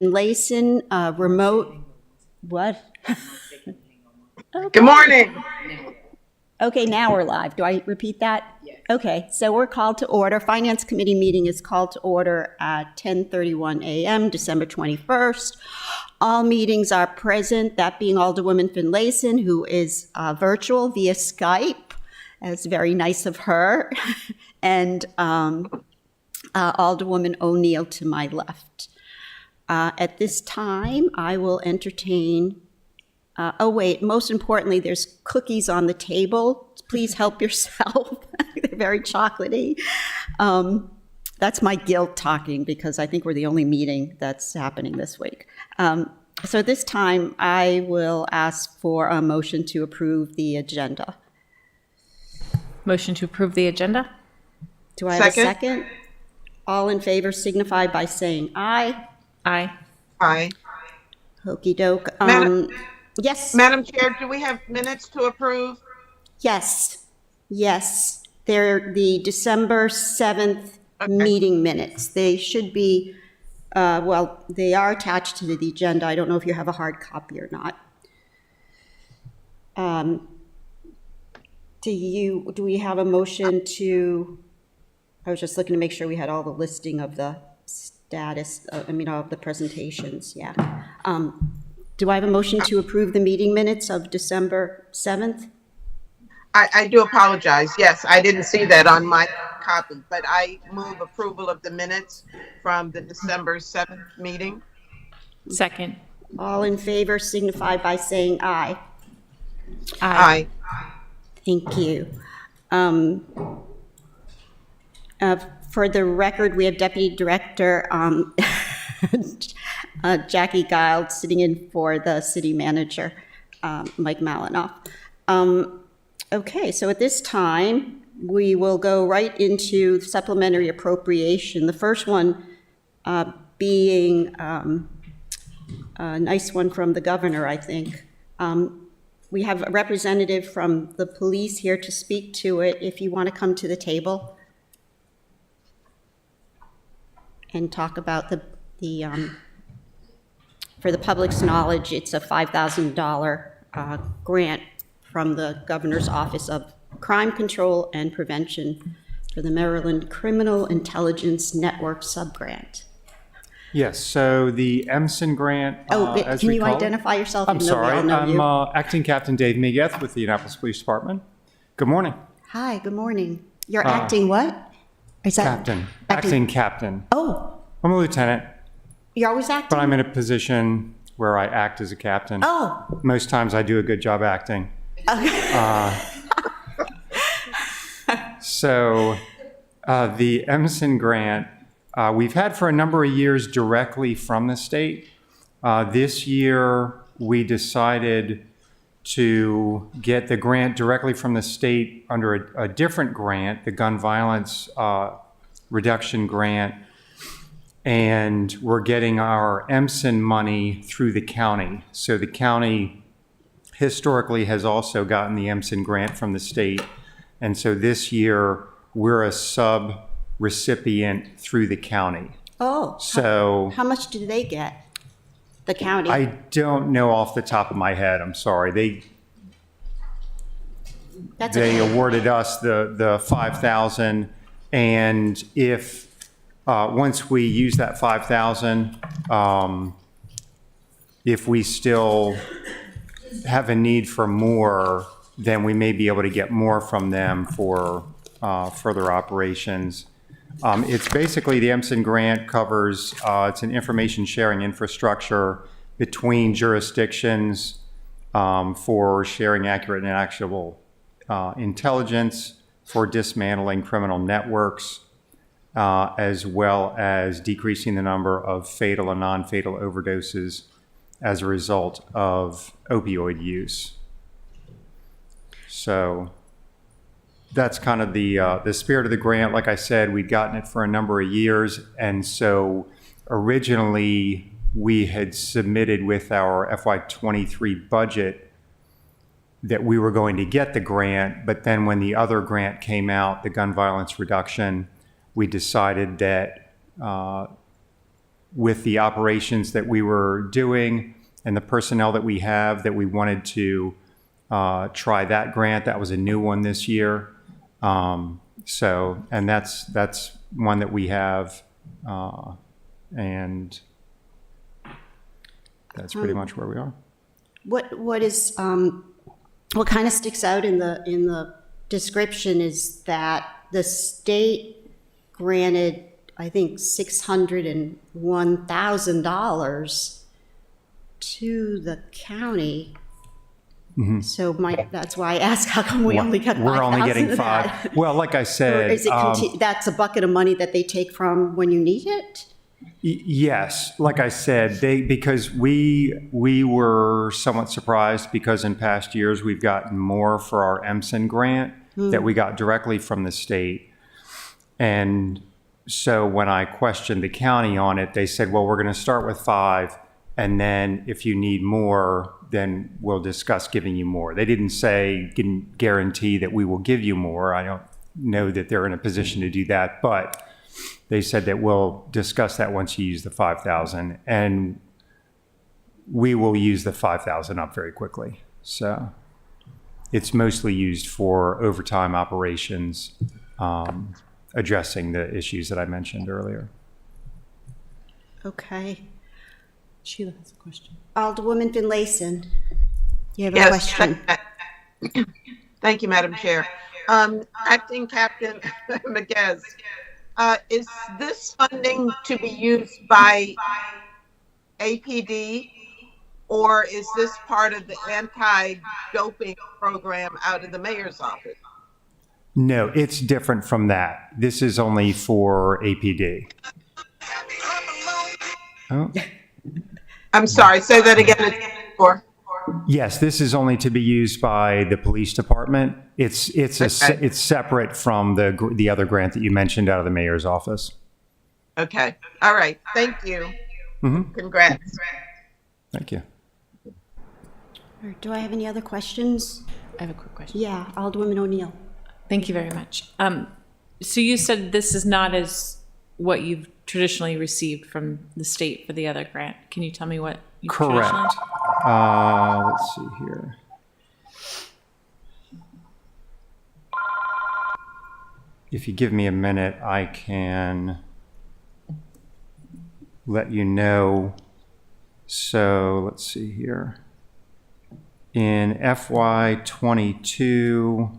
Layson, remote, what? Good morning. Okay, now we're live. Do I repeat that? Yes. Okay, so we're called to order. Finance Committee meeting is called to order at 10:31 a.m., December 21st. All meetings are present, that being Alderwoman Finlayson, who is virtual via Skype. That's very nice of her. And Alderwoman O'Neill to my left. At this time, I will entertain, most importantly, there's cookies on the table. Please help yourself. They're very chocolatey. That's my guilt talking because I think we're the only meeting that's happening this week. So this time, I will ask for a motion to approve the agenda. Motion to approve the agenda? Do I have a second? All in favor signify by saying aye. Aye. Aye. Okey doke. Yes. Madam Chair, do we have minutes to approve? Yes. They're the December 7th meeting minutes. They should be, they are attached to the agenda. I don't know if you have a hard copy or not. Do we have a motion to, I was just looking to make sure we had all the listing of the status, of the presentations, yeah. Do I have a motion to approve the meeting minutes of December 7th? I do apologize. Yes, I didn't see that on my copy, but I move approval of the minutes from the December 7th meeting. Second. All in favor signify by saying aye. Aye. Thank you. For the record, we have Deputy Director Jackie Giles sitting in for the City Manager, Mike Malinoff. Okay, so at this time, we will go right into supplementary appropriation. The first one being a nice one from the governor, I think. We have a representative from the police here to speak to it. If you want to come to the table and talk about for the public's knowledge, it's a $5,000 grant from the Governor's Office of Crime Control and Prevention for the Maryland Criminal Intelligence Network subgrant. Yes, so the EMSIN grant, as can we you call identify yourself? I'm sorry, I'm Acting Captain Dave Migueth with the Indianapolis Police Department. Good morning. Hi, good morning. You're acting what? Is that Captain. Acting Captain. Oh, I'm a lieutenant, you're always acting? but I'm in a position where I act as a captain. Oh. Most times I do a good job acting. So the EMSIN grant, we've had for a number of years directly from the state. This year, we decided to get the grant directly from the state under a different grant, the Gun Violence Reduction Grant, and we're getting our EMSIN money through the county. So the county historically has also gotten the EMSIN grant from the state, and so this year, we're a sub-recipient through the county. Oh. So how much do they get? The county? I don't know off the top of my head. I'm sorry. They awarded us the $5,000, and if once we use that $5,000, if we still have a need for more, then we may be able to get more from them for further operations. It's basically the EMSIN grant covers, it's an information sharing infrastructure between jurisdictions for sharing accurate and actionable intelligence, for dismantling criminal networks, as well as decreasing the number of fatal and non-fatal overdoses as a result of opioid use. So that's kind of the spirit of the grant. Like I said, we'd gotten it for a number of years, and so originally we had submitted with our FY23 budget that we were going to get the grant, but then when the other grant came out, the gun violence reduction, we decided that with the operations that we were doing and the personnel that we have, that we wanted to try that grant. That was a new one this year. And that's one that we have, and that's pretty much where we are. What kind of sticks out in the description is that the state granted, I think, $601,000 to the county. So that's why I asked, how come we only got 5,000 We're only getting of that? 5. Well, like I Or said, is it that's a bucket of money that they take from when you need it? yes, like I said, because we were somewhat surprised, because in past years we've gotten more for our EMSIN grant that we got directly from the state. And so when I questioned the county on it, they said, well, we're going to start with 5, and then if you need more, then we'll discuss giving you more. They didn't guarantee that we will give you more. I don't know that they're in a position to do that, but they said that we'll discuss that once you use the 5,000, and we will use the 5,000 up very quickly. So it's mostly used for overtime operations, addressing the issues that I mentioned earlier. Okay. Sheila has a question. Alderwoman Finlayson, you have a Yes. question? Thank you, Madam Chair. Acting Captain McGuez, is this funding to be used by APD, or is this part of the anti-doping program out of the mayor's office? No, it's different from that. This is only for APD. Oh, I'm sorry, say that again. yes, this is only to be used by the police department. It's separate from the other grant that you mentioned out of the mayor's office. Okay, all right, thank you. Congrats. Thank you. Or do I have any other questions? I have a quick question. Yeah, Alderwoman O'Neill. Thank you very much. So you said this is not as what you've traditionally received from the state for the other grant. Can you tell me what you Correct. traditionally? Let's see here. If you give me a minute, I can let you know. So let's see here. In FY22,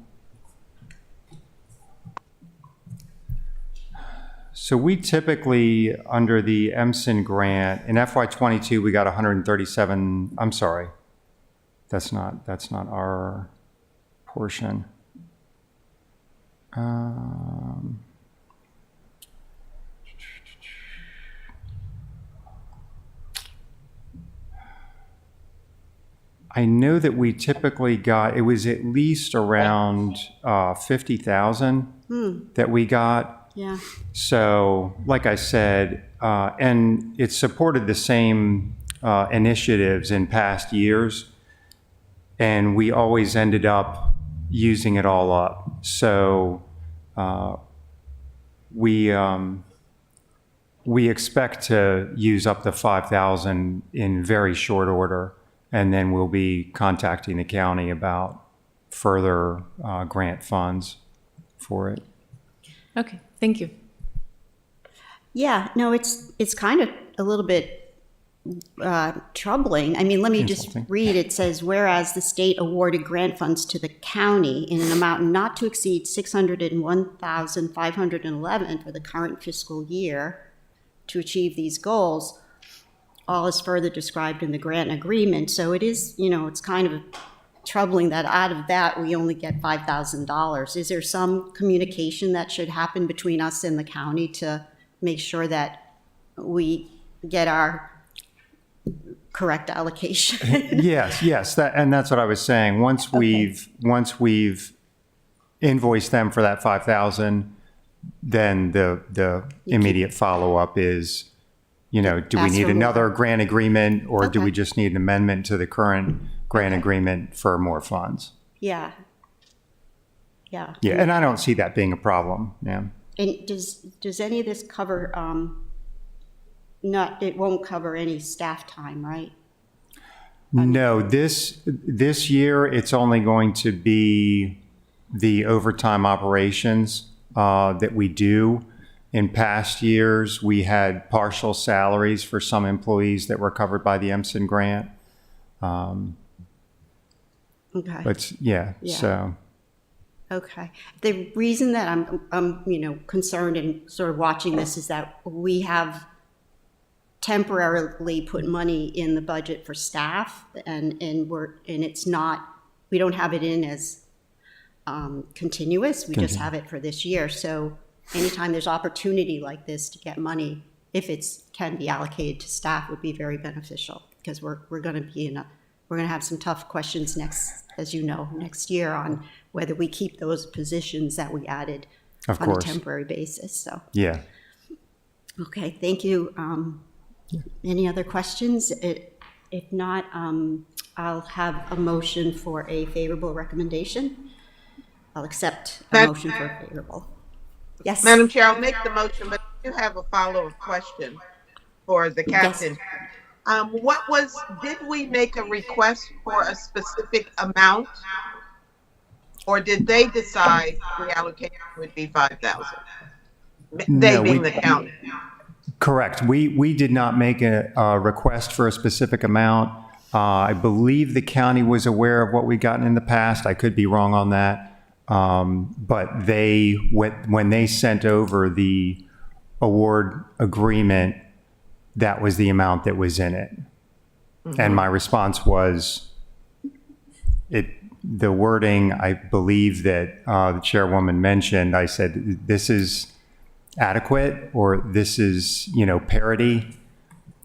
so we typically, under the EMSIN grant, in FY22, we got 137, I'm sorry, that's not our portion. I know that we typically got, it was at least around 50,000 that we got. Yeah. So, like I said, and it supported the same initiatives in past years, and we always ended up using it all up. So, we expect to use up to 5,000 in very short order, and then we'll be contacting the county about further grant funds for it. Okay, thank you. Yeah, no, it's kind of a little bit troubling. I mean, let me just Insulting. read. It says, whereas the state awarded grant funds to the county in an amount not to exceed $601,511 for the current fiscal year to achieve these goals, all is further described in the grant agreement. So it is, it's kind of troubling that out of that, we only get $5,000. Is there some communication that should happen between us and the county to make sure that we get our correct allocation? Yes, and that's what I was saying. Once we've invoiced them for that 5,000, then the immediate follow-up is, do we Ask need for another grant agreement, or do Okay. we just need an amendment to the current grant agreement for more funds? Yeah. Yeah. Yeah, and I don't see that being a problem, yeah. And does any of this cover it won't cover any staff time, right? No, this year, it's only going to be the overtime operations that we do. In past years, we had partial salaries for some employees that were covered by the MSIN grant. Okay. But yeah, Yeah. so, Okay. The reason that I'm concerned and sort of watching this is that we have temporarily put money in the budget for staff, and it's not, we don't have it in as continuous. We just have it for this year. So anytime there's opportunity like this to get money, if can be allocated to staff, would be very beneficial, because we're going to have some tough questions next year on whether we keep those positions that we added Of on a course. temporary basis. So, yeah. okay, thank you. Any other questions? If not, I'll have a motion for a favorable recommendation. I'll accept a motion for a favorable. Yes. Madam Chair, I'll make the motion, but I do have a follow-up question for the captain. Did we make a request for a specific amount? Or did they decide the allocation would be 5,000? They No, being the county. Correct. We did not make a request for a specific amount. I believe the county was aware of what we'd gotten in the past. I could be wrong on that. But when they sent over the award agreement, that was the amount that was in it. Mm-hmm. And my response was, the wording, I believe that the chairwoman mentioned, I said, this is adequate, or this is, parity,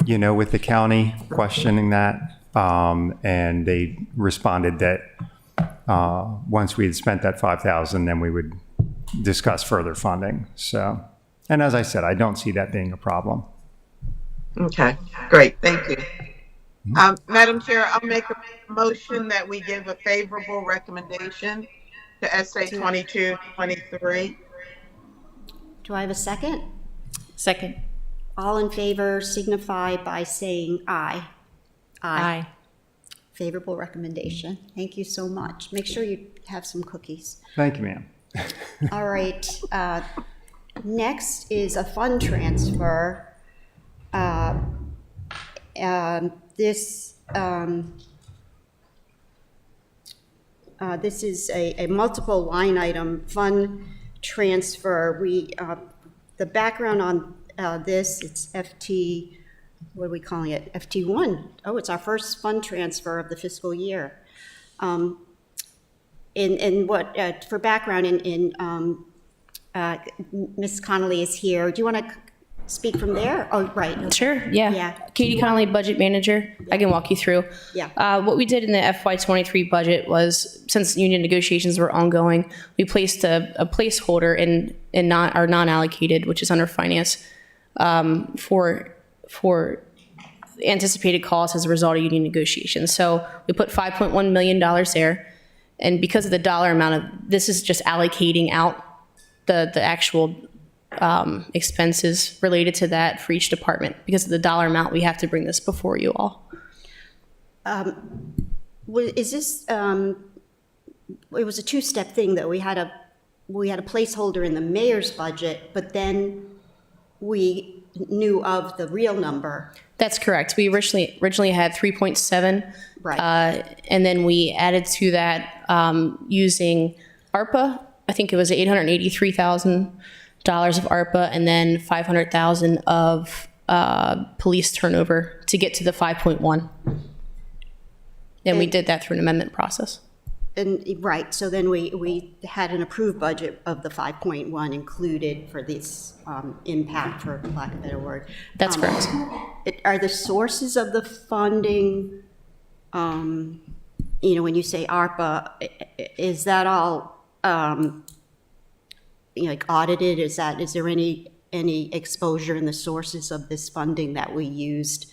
with the county, questioning that. And they responded that once we had spent that 5,000, then we would discuss further funding. So, and as I said, I don't see that being a problem. Okay, great, thank you. Madam Chair, I'll make a motion that we give a favorable recommendation to SA 2223. Do I have a second? Second. All in favor signify by saying aye. Aye. Favorable recommendation. Thank you so much. Make sure you have some cookies. Thank you, ma'am. All right. Next is a fund transfer. This is a multiple line item fund transfer. The background on this, it's FT, what are we calling it? FT1. Oh, it's our first fund transfer of the fiscal year. For background, Ms. Connolly is here. Do you want to speak from there? Oh, right. Okay. Sure, yeah. Yeah. Katie Connolly, budget manager. I can walk you through. Yeah. What we did in the FY23 budget was, since union negotiations were ongoing, we placed a placeholder in our non-allocated, which is under finance, for anticipated costs as a result of union negotiations. So we put $5.1 million there. And because of the dollar amount this is just allocating out the actual expenses related to that for each department. Because of the dollar amount, we have to bring this before you all. Is this? It was a two-step thing, though. We had a placeholder in the mayor's budget, but then we knew of the real number. That's correct. We originally had 3.7, Right. and then we added to that using ARPA. I think it was $883,000 of ARPA, and then $500,000 of police turnover to get to the 5.1. And we did that through an amendment process. And right, so then we had an approved budget of the 5.1 included for this impact, for lack of a better word. That's correct. Are the sources of the funding, when you say ARPA, is that all like audited? Is there any exposure in the sources of this funding that we used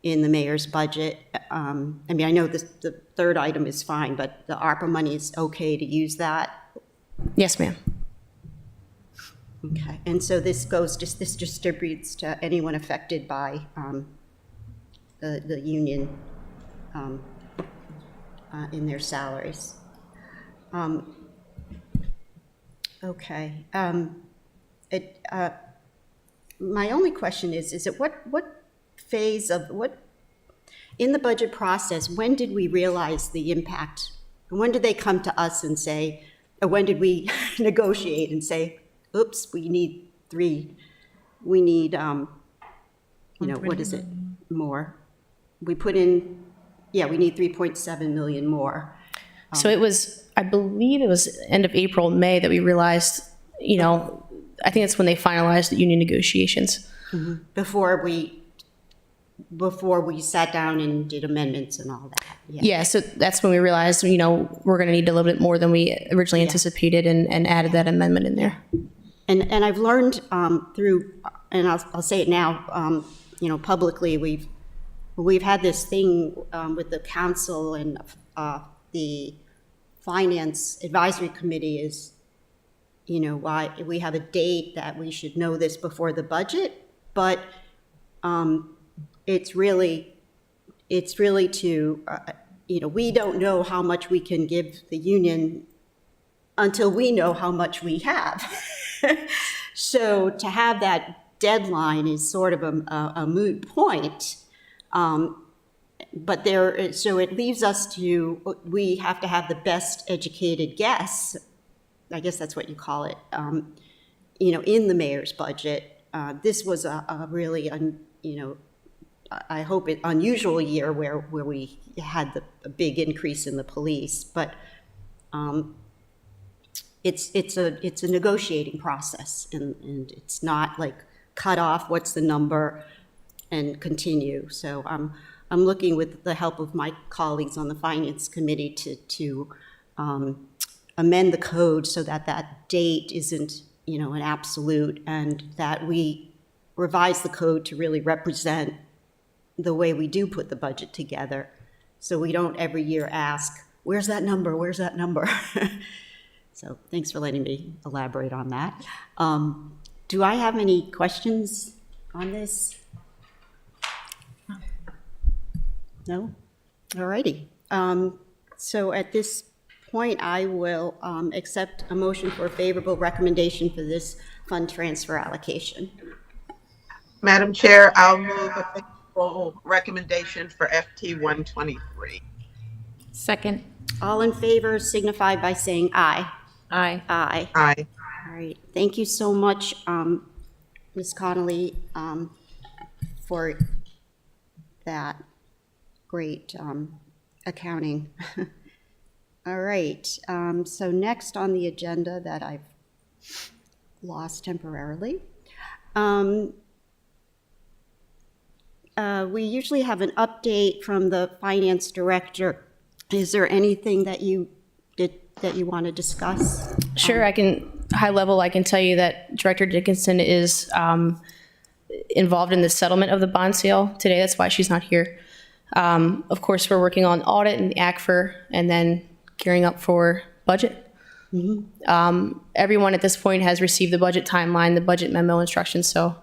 in the mayor's budget? I know the third item is fine, but the ARPA money is okay to use that? Yes, ma'am. Okay, and so this distributes to anyone affected by the union in their salaries. Okay. My only question is it what phase of, in the budget process, when did we realize the impact? When did they come to us and say, or when did we negotiate and say, oops, we need, what is it, more? We put in, we need 3.7 million more. So it was, I believe it was end of April, May that we realized, I think that's when they finalized the union negotiations. Before we sat down and did amendments and all that. Yeah, so that's when we realized, we're going to need a little bit more than we originally anticipated and added that amendment in there. And I've learned through, and I'll say it now, publicly, we've had this thing with the council and the finance advisory committee is, why we have a date that we should know this before the budget, but it's really to, we don't know how much we can give the union until we know how much we have. So to have that deadline is sort of a moot point. But so it leaves us to, we have to have the best educated guess, I guess that's what you call it, in the mayor's budget. This was a really, I hope unusual year where we had a big increase in the police, but it's a negotiating process, and it's not like cut off, what's the number, and continue. So I'm looking with the help of my colleagues on the finance committee to amend the code so that that date isn't, an absolute, and that we revise the code to really represent the way we do put the budget together. So we don't every year ask, where's that number? Where's that number? So thanks for letting me elaborate on that. Do I have any questions on this? No? All righty. So at this point, I will accept a motion for a favorable recommendation for this fund transfer allocation. Madam Chair, I'll move a favorable recommendation for FT 123. Second. All in favor signify by saying aye. Aye. Aye. Aye. All right. Thank you so much, Ms. Connolly, for that great accounting. All right. So next on the agenda that I've lost temporarily, we usually have an update from the finance director. Is there anything that you want to discuss? Sure, high level, I can tell you that Director Dickinson is involved in the settlement of the bond sale today. That's why she's not here. Of course, we're working on audit and the ACFR, and then gearing up for budget. Everyone at this point has received the budget timeline, the budget memo instructions, so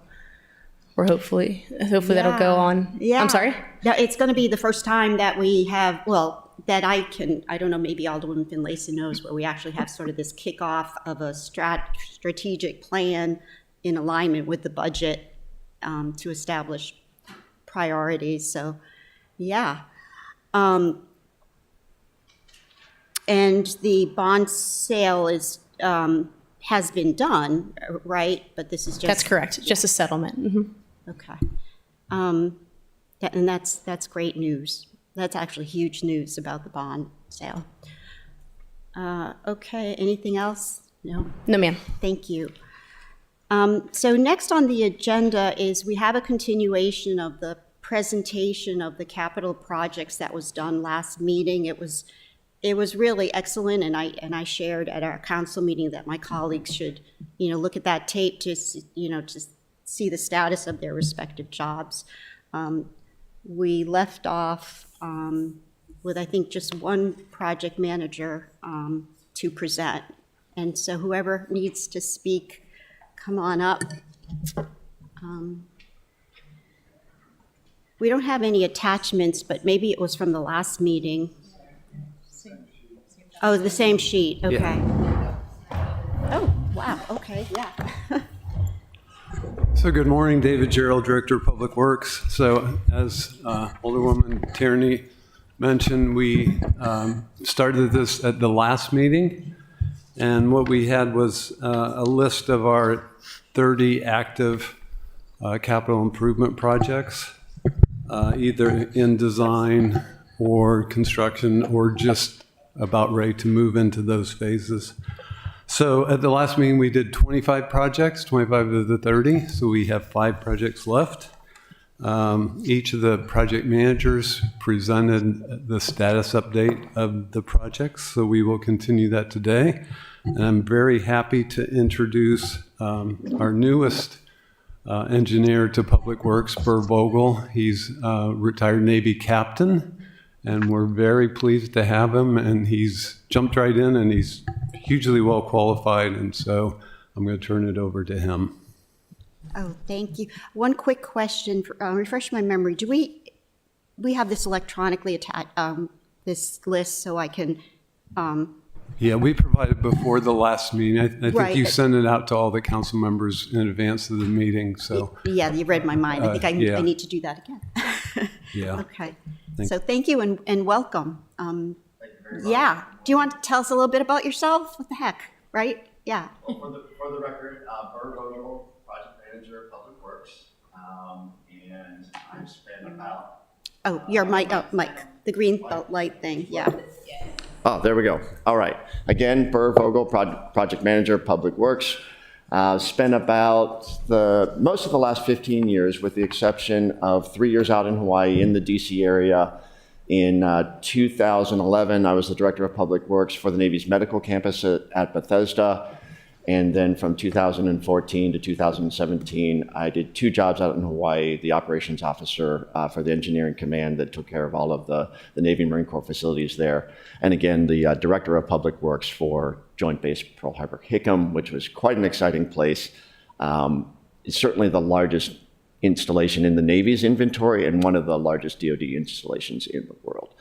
we're hopefully that'll go on. Yeah. I'm sorry? Now, it's going to be the first time that we have, that I don't know, maybe Alderwoman Finlayson knows, where we actually have sort of this kickoff of a strategic plan in alignment with the budget to establish priorities. So, yeah. And the bond sale has been done, right? But this is just... That's correct, just a settlement. Mm-hmm. Okay. And that's great news. That's actually huge news about the bond sale. Okay, anything else? No? No, ma'am. Thank you. So next on the agenda is we have a continuation of the presentation of the capital projects that was done last meeting. It was really excellent, and I shared at our council meeting that my colleagues should, look at that tape to, to see the status of their respective jobs. We left off with, I think, just one project manager to present. And so whoever needs to speak come on up. We don't have any attachments, but maybe it was from the last meeting. Oh, the same sheet, okay. Oh, wow, okay, yeah. So good morning, David Gerald, Director of Public Works. So as Alderwoman Tierney mentioned, we started this at the last meeting. And what we had was a list of our 30 active capital improvement projects, either in design or construction or just about ready to move into those phases. So at the last meeting, we did 25 projects, 25 of the 30, so we have 5 projects left. Each of the project managers presented the status update of the projects, so we will continue that today. And I'm very happy to introduce our newest engineer to Public Works, Burr Vogel. He's a retired Navy captain, and we're very pleased to have him, and he's jumped right in, and he's hugely well qualified, and so I'm going to turn it over to him. Oh, thank you. One quick question, refresh my memory. Do we have this electronically attached, this list, so I can, Yeah, we provided before the last meeting. I think Right. you sent it out to all the council members in advance of the meeting, so, yeah, you read my mind. I think yeah. I need to do that again. yeah. Okay, Thank so thank you and welcome. Yeah, do you want to tell us a little bit about yourself? What the heck, right? Yeah. Well, for the record, Burr Vogel, Project Manager, Public Works, and I've spent about... Oh, your mic, Mike, the green light thing, yeah. Oh, there we go. All right. Again, Burr Vogel, Project Manager, Public Works. Spent about most of the last 15 years, with the exception of 3 years out in Hawaii in the DC area. In 2011, I was the Director of Public Works for the Navy's medical campus at Bethesda. And then from 2014 to 2017, I did 2 jobs out in Hawaii, the operations officer for the engineering command that took care of all of the Navy and Marine Corps facilities there. And again, the Director of Public Works for Joint Base Pearl Harbor Hickam, which was quite an exciting place. It's certainly the largest installation in the Navy's inventory and one of the largest DoD installations in the world,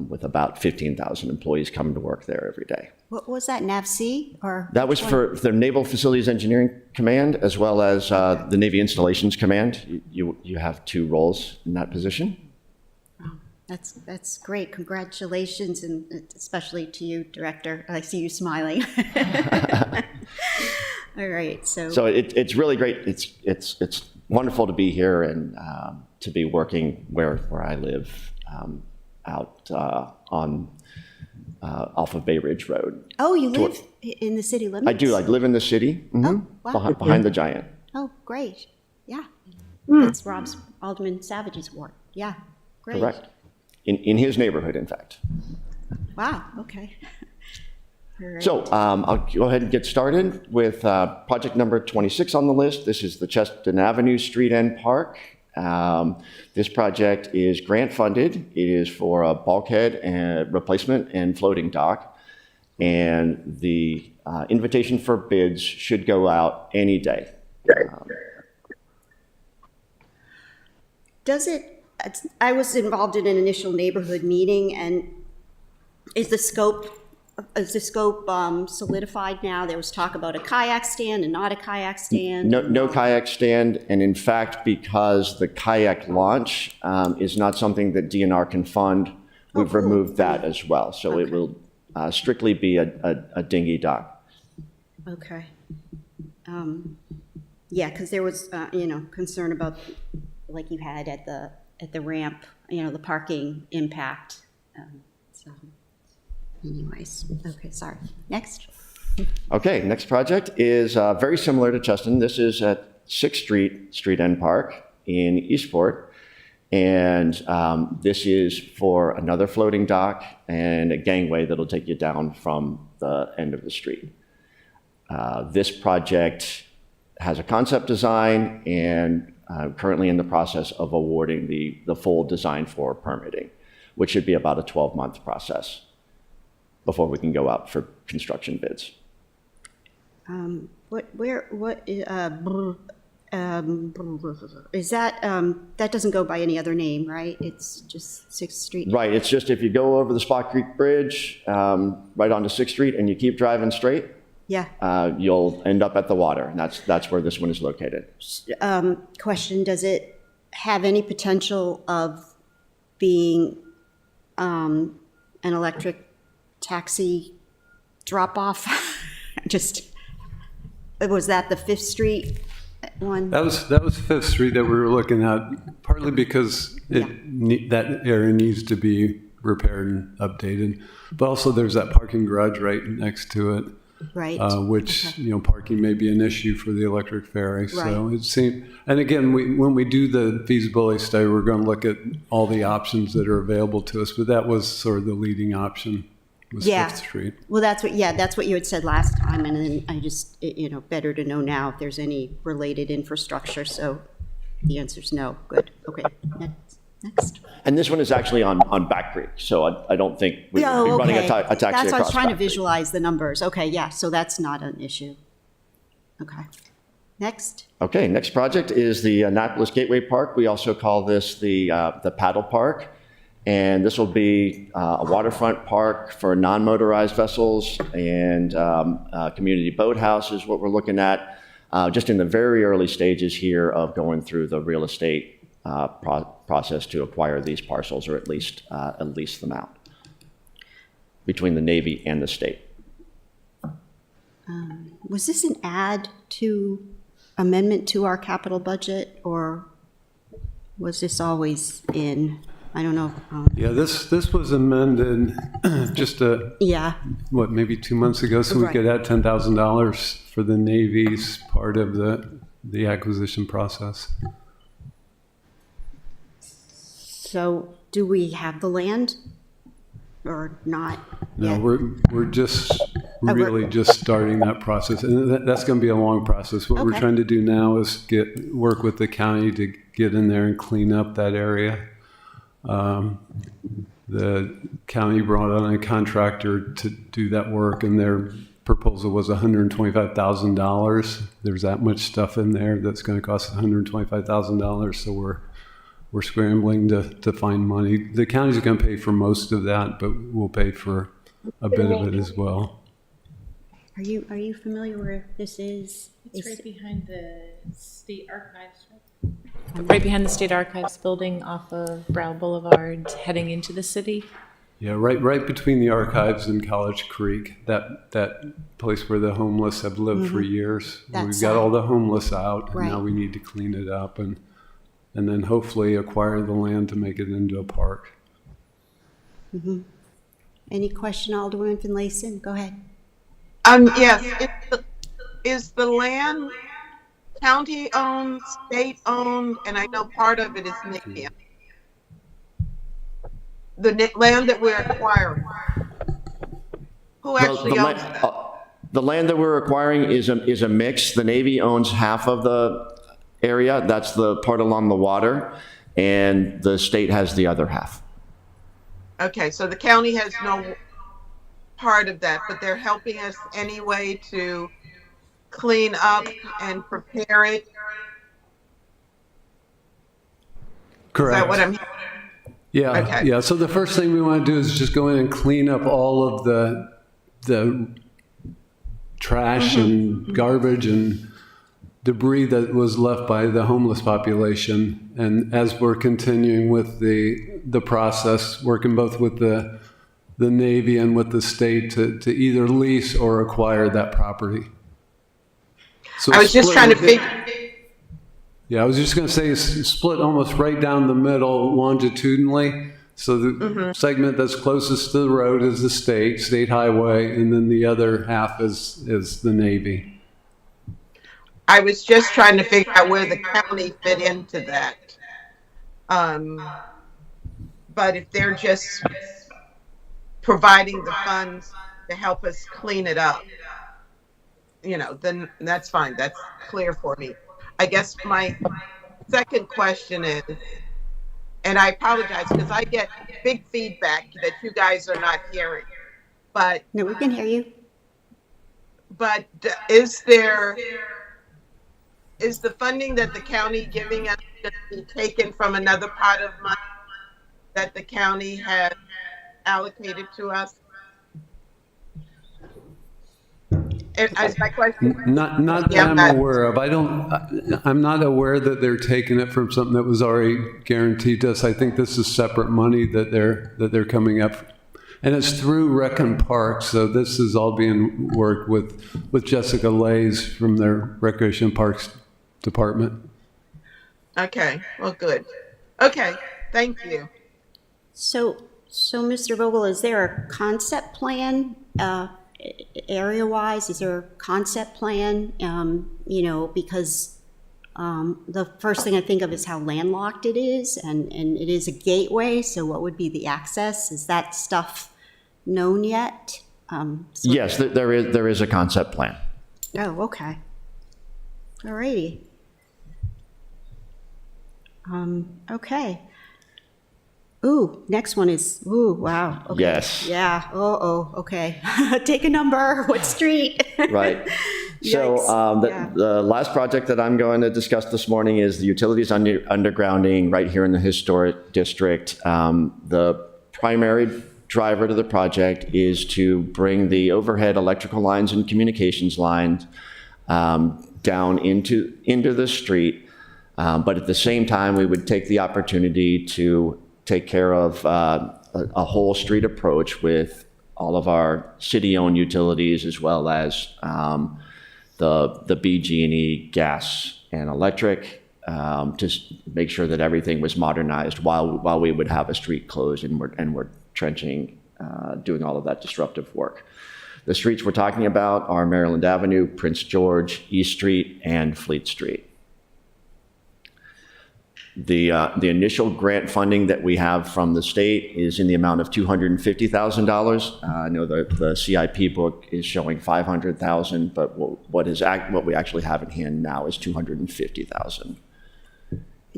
with about 15,000 employees coming to work there every day. What was that, NAVC or? That was for the Naval Facilities Engineering Command, as well as the Navy Installations Command. You have 2 roles in that position. That's great. Congratulations, and especially to you, Director. I see you smiling. All right, so it's really great. It's wonderful to be here and to be working where I live, out on off of Bay Ridge Road. oh, you live in the city limits? I do. I live in the city, Oh, wow. behind the Giant. Oh, great. Yeah, that's Alderman Savage's ward. Yeah, great. Correct. In his neighborhood, in fact. Wow. Okay. All right. So I'll go ahead and get started with project number 26 on the list. This is the Cheston Avenue Street End Park. This project is grant funded. It is for a bulkhead and replacement and floating dock. And the invitation for bids should go out any day. I was involved in an initial neighborhood meeting, and is the scope solidified now? There was talk about a kayak stand and not a kayak stand. No kayak stand, and in fact, because the kayak launch is not something that DNR can fund, we've cool. removed that as well. So Okay. it will strictly be a dinghy dock. Okay. Yeah, because there was, concern about, like you had at the ramp, the parking impact. So anyways, okay, sorry. Next. Okay, next project is very similar to Cheston. This is at 6th Street End Park in Eastport. And this is for another floating dock and a gangway that'll take you down from the end of the street. This project has a concept design and currently in the process of awarding the full design for permitting, which should be about a 12-month process before we can go out for construction bids. is that, that doesn't go by any other name, right? It's just 6th Street? Right, it's just if you go over the Spot Creek Bridge, right onto 6th Street, and you keep driving straight, Yeah. you'll end up at the water, and that's where this one is located. Question, does it have any potential of being an electric taxi drop-off? Was that the 5th Street one? That was 5th Street that we were looking at, partly because that area needs to be repaired and updated. But also there's that parking garage right next to it. Right. Which, parking may be an issue for the electric ferry. So Right. it seemed, and again, when we do the feasibility study, we're going to look at all the options that are available to us, but that was sort of the leading option, was Yeah. 5th Street. Well, that's what you had said last time, and then I just, better to know now if there's any related infrastructure, so the answer's no. Good, okay, next. And this one is actually on Back Creek, so I don't think we would be running a taxi That's why I was across trying to Back Creek. visualize the numbers. Okay, yeah, so that's not an issue. Okay, next. Okay, next project is the Annapolis Gateway Park. We also call this the Paddle Park. And this will be a waterfront park for non-motorized vessels and community boathouse is what we're looking at. Just in the very early stages here of going through the real estate process to acquire these parcels, or at least lease them out between the Navy and the state. Was this an amendment to our capital budget, or was this always in? I don't know. Yeah, this was amended just Yeah, maybe 2 months ago, so we Right. could add $10,000 for the Navy's part of the acquisition process. so do we have the land or not? No, yet? we're just we're- really just starting that process, and that's going to be a long process. What we're Okay. trying to do now is work with the county to get in there and clean up that area. The county brought on a contractor to do that work, and their proposal was $125,000. There's that much stuff in there that's going to cost $125,000, so we're scrambling to find money. The county's going to pay for most of that, but we'll pay for a bit of it as well. Are you familiar where this is? It's right behind the state archives. Right behind the state archives building off of Brow Boulevard, heading into the city. Yeah, right between the archives and College Creek, that place where the homeless have lived for years. That We've side. got all the homeless out, and now Right. we need to clean it up and then hopefully acquire the land to make it into a park. Any question, Alderwoman Finlayson? Go ahead. Yes, is the land county-owned, state-owned, and I know part of it is Navy? The land that we're acquiring, who actually The owns that? the land that we're acquiring is a mix. The Navy owns half of the area. That's the part along the water, and the state has the other half. Okay, so the county has no part of that, but they're helping us anyway to clean up and prepare it. Is Correct. that what I'm hearing? Yeah, Okay. yeah. So the first thing we want to do is just go in and clean up all of the trash and garbage and debris that was left by the homeless population. And as we're continuing with the process, working both with the Navy and with the state to either lease or acquire that property. So I was just split trying to within- figure, Yeah, I was just going to say it's split almost right down the middle longitudinally. So the segment that's closest to the road is the state highway, and then the other half is the Navy. I was just trying to figure out where the county fit into that. But if they're just providing the funds to help us clean it up, then that's fine. That's clear for me. I guess my second question is, and I apologize because I get big feedback that you guys are not hearing, but No, we can hear you. but is the funding that the county giving us to be taken from another pot of money that the county has allocated to us? Is my question? Not that Yeah, I'm but- aware of. I'm not aware that they're taking it from something that was already guaranteed to us. I think this is separate money that they're coming up. And it's through Rec and Parks, so this is all being worked with Jessica Lays from their Recreation Parks Department. Okay, well, good. Okay, thank you. So Mr. Vogel, is there a concept plan, area-wise? Is there a concept plan? Because the first thing I think of is how landlocked it is, and it is a gateway, so what would be the access? Is that stuff known yet? Yes, there is a concept plan. Oh, okay. All righty. Okay. Ooh, next one is, ooh, wow. Okay. Yes. Yeah, okay. Take a number, what street? Right. So Yikes. Yeah. the last project that I'm going to discuss this morning is the utilities undergrounding right here in the historic district. The primary driver to the project is to bring the overhead electrical lines and communications lines down into the street. But at the same time, we would take the opportunity to take care of a whole street approach with all of our city-owned utilities, as well as the BG&E gas and electric, to make sure that everything was modernized while we would have a street closed and we're trenching, doing all of that disruptive work. The streets we're talking about are Maryland Avenue, Prince George, East Street, and Fleet Street. The initial grant funding that we have from the state is in the amount of $250,000. I know the CIP book is showing $500,000, but what we actually have in hand now is $250,000.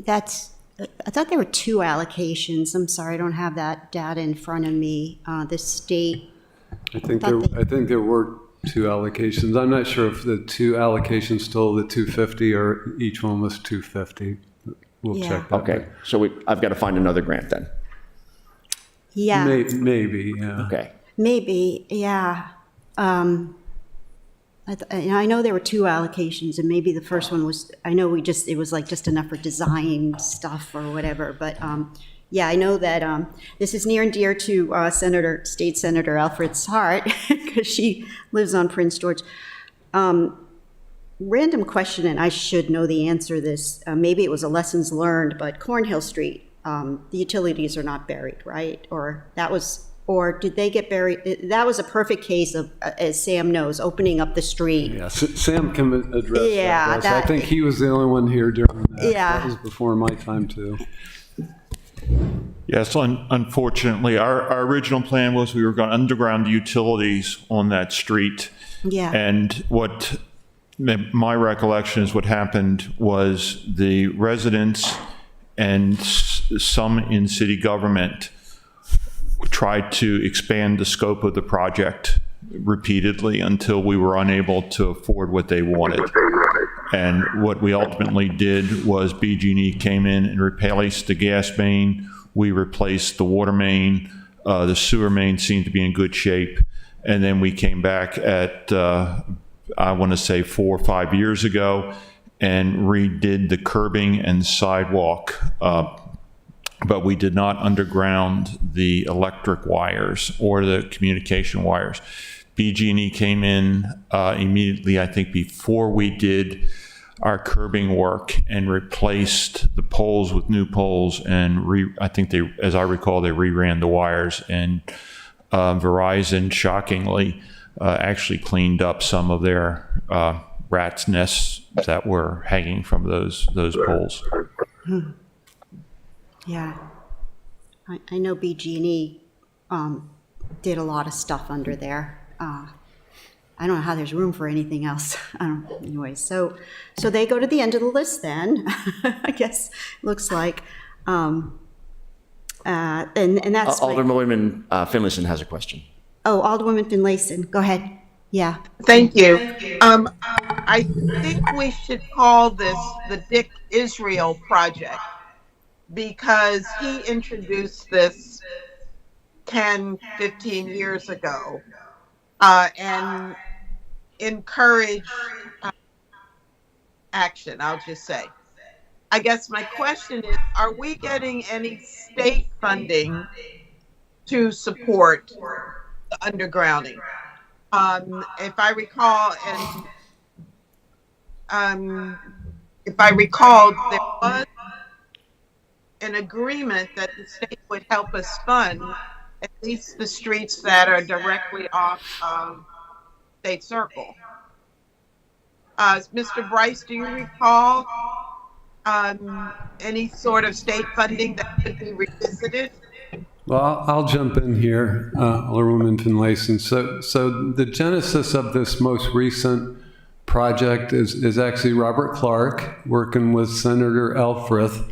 I thought there were two allocations. I'm sorry, I don't have that data in front of me. The state, I think there were two allocations. I'm not sure if the two allocations stole the 250 or each one was 250. We'll Yeah. check that. Okay, so I've got to find another grant then. yeah, Maybe, yeah. Okay. maybe, yeah. I know there were two allocations, and maybe the first one was, I know it was like just enough for design stuff or whatever, but yeah, I know that this is near and dear to State Senator Alfred's heart, because she lives on Prince George. Random question, and I should know the answer to this. Maybe it was a lessons learned, but Cornhill Street, the utilities are not buried, right? Or did they get buried? That was a perfect case of, as Sam knows, opening up the street. Yeah, Sam can address Yeah, that. I think he was the only one here during that. Yeah. That was before my time, too. Yes, unfortunately, our original plan was we were going to underground utilities on that street. Yeah. And what my recollection is what happened was the residents and some in city government tried to expand the scope of the project repeatedly until we were unable to afford what they wanted. And what we ultimately did was BG&E came in and replaced the gas main. We replaced the water main. The sewer main seemed to be in good shape. And then we came back at, I want to say 4 or 5 years ago, and redid the curbing and sidewalk. But we did not underground the electric wires or the communication wires. BG&E came in immediately, I think, before we did our curbing work, and replaced the poles with new poles. And I think they, as I recall, they reran the wires. And Verizon, shockingly, actually cleaned up some of their rats' nests that were hanging from those poles. Yeah. I know BG&E did a lot of stuff under there. I don't know how there's room for anything else. Anyway, so they go to the end of the list then, I guess, looks like. And that's like, Alderwoman Finlayson has a question. oh, Alderwoman Finlayson, go ahead. Yeah. Thank you. I think we should call this the Dick Israel Project because he introduced this 10, 15 years ago, and encouraged action, I'll just say. I guess my question is, are we getting any state funding to support the undergrounding? If I recall, there was an agreement that the state would help us fund at least the streets that are directly off State Circle. Mr. Bryce, do you recall any sort of state funding that could be revisited? Well, I'll jump in here, Alderwoman Finlayson. So the genesis of this most recent project is actually Robert Clark working with Senator Elfreth.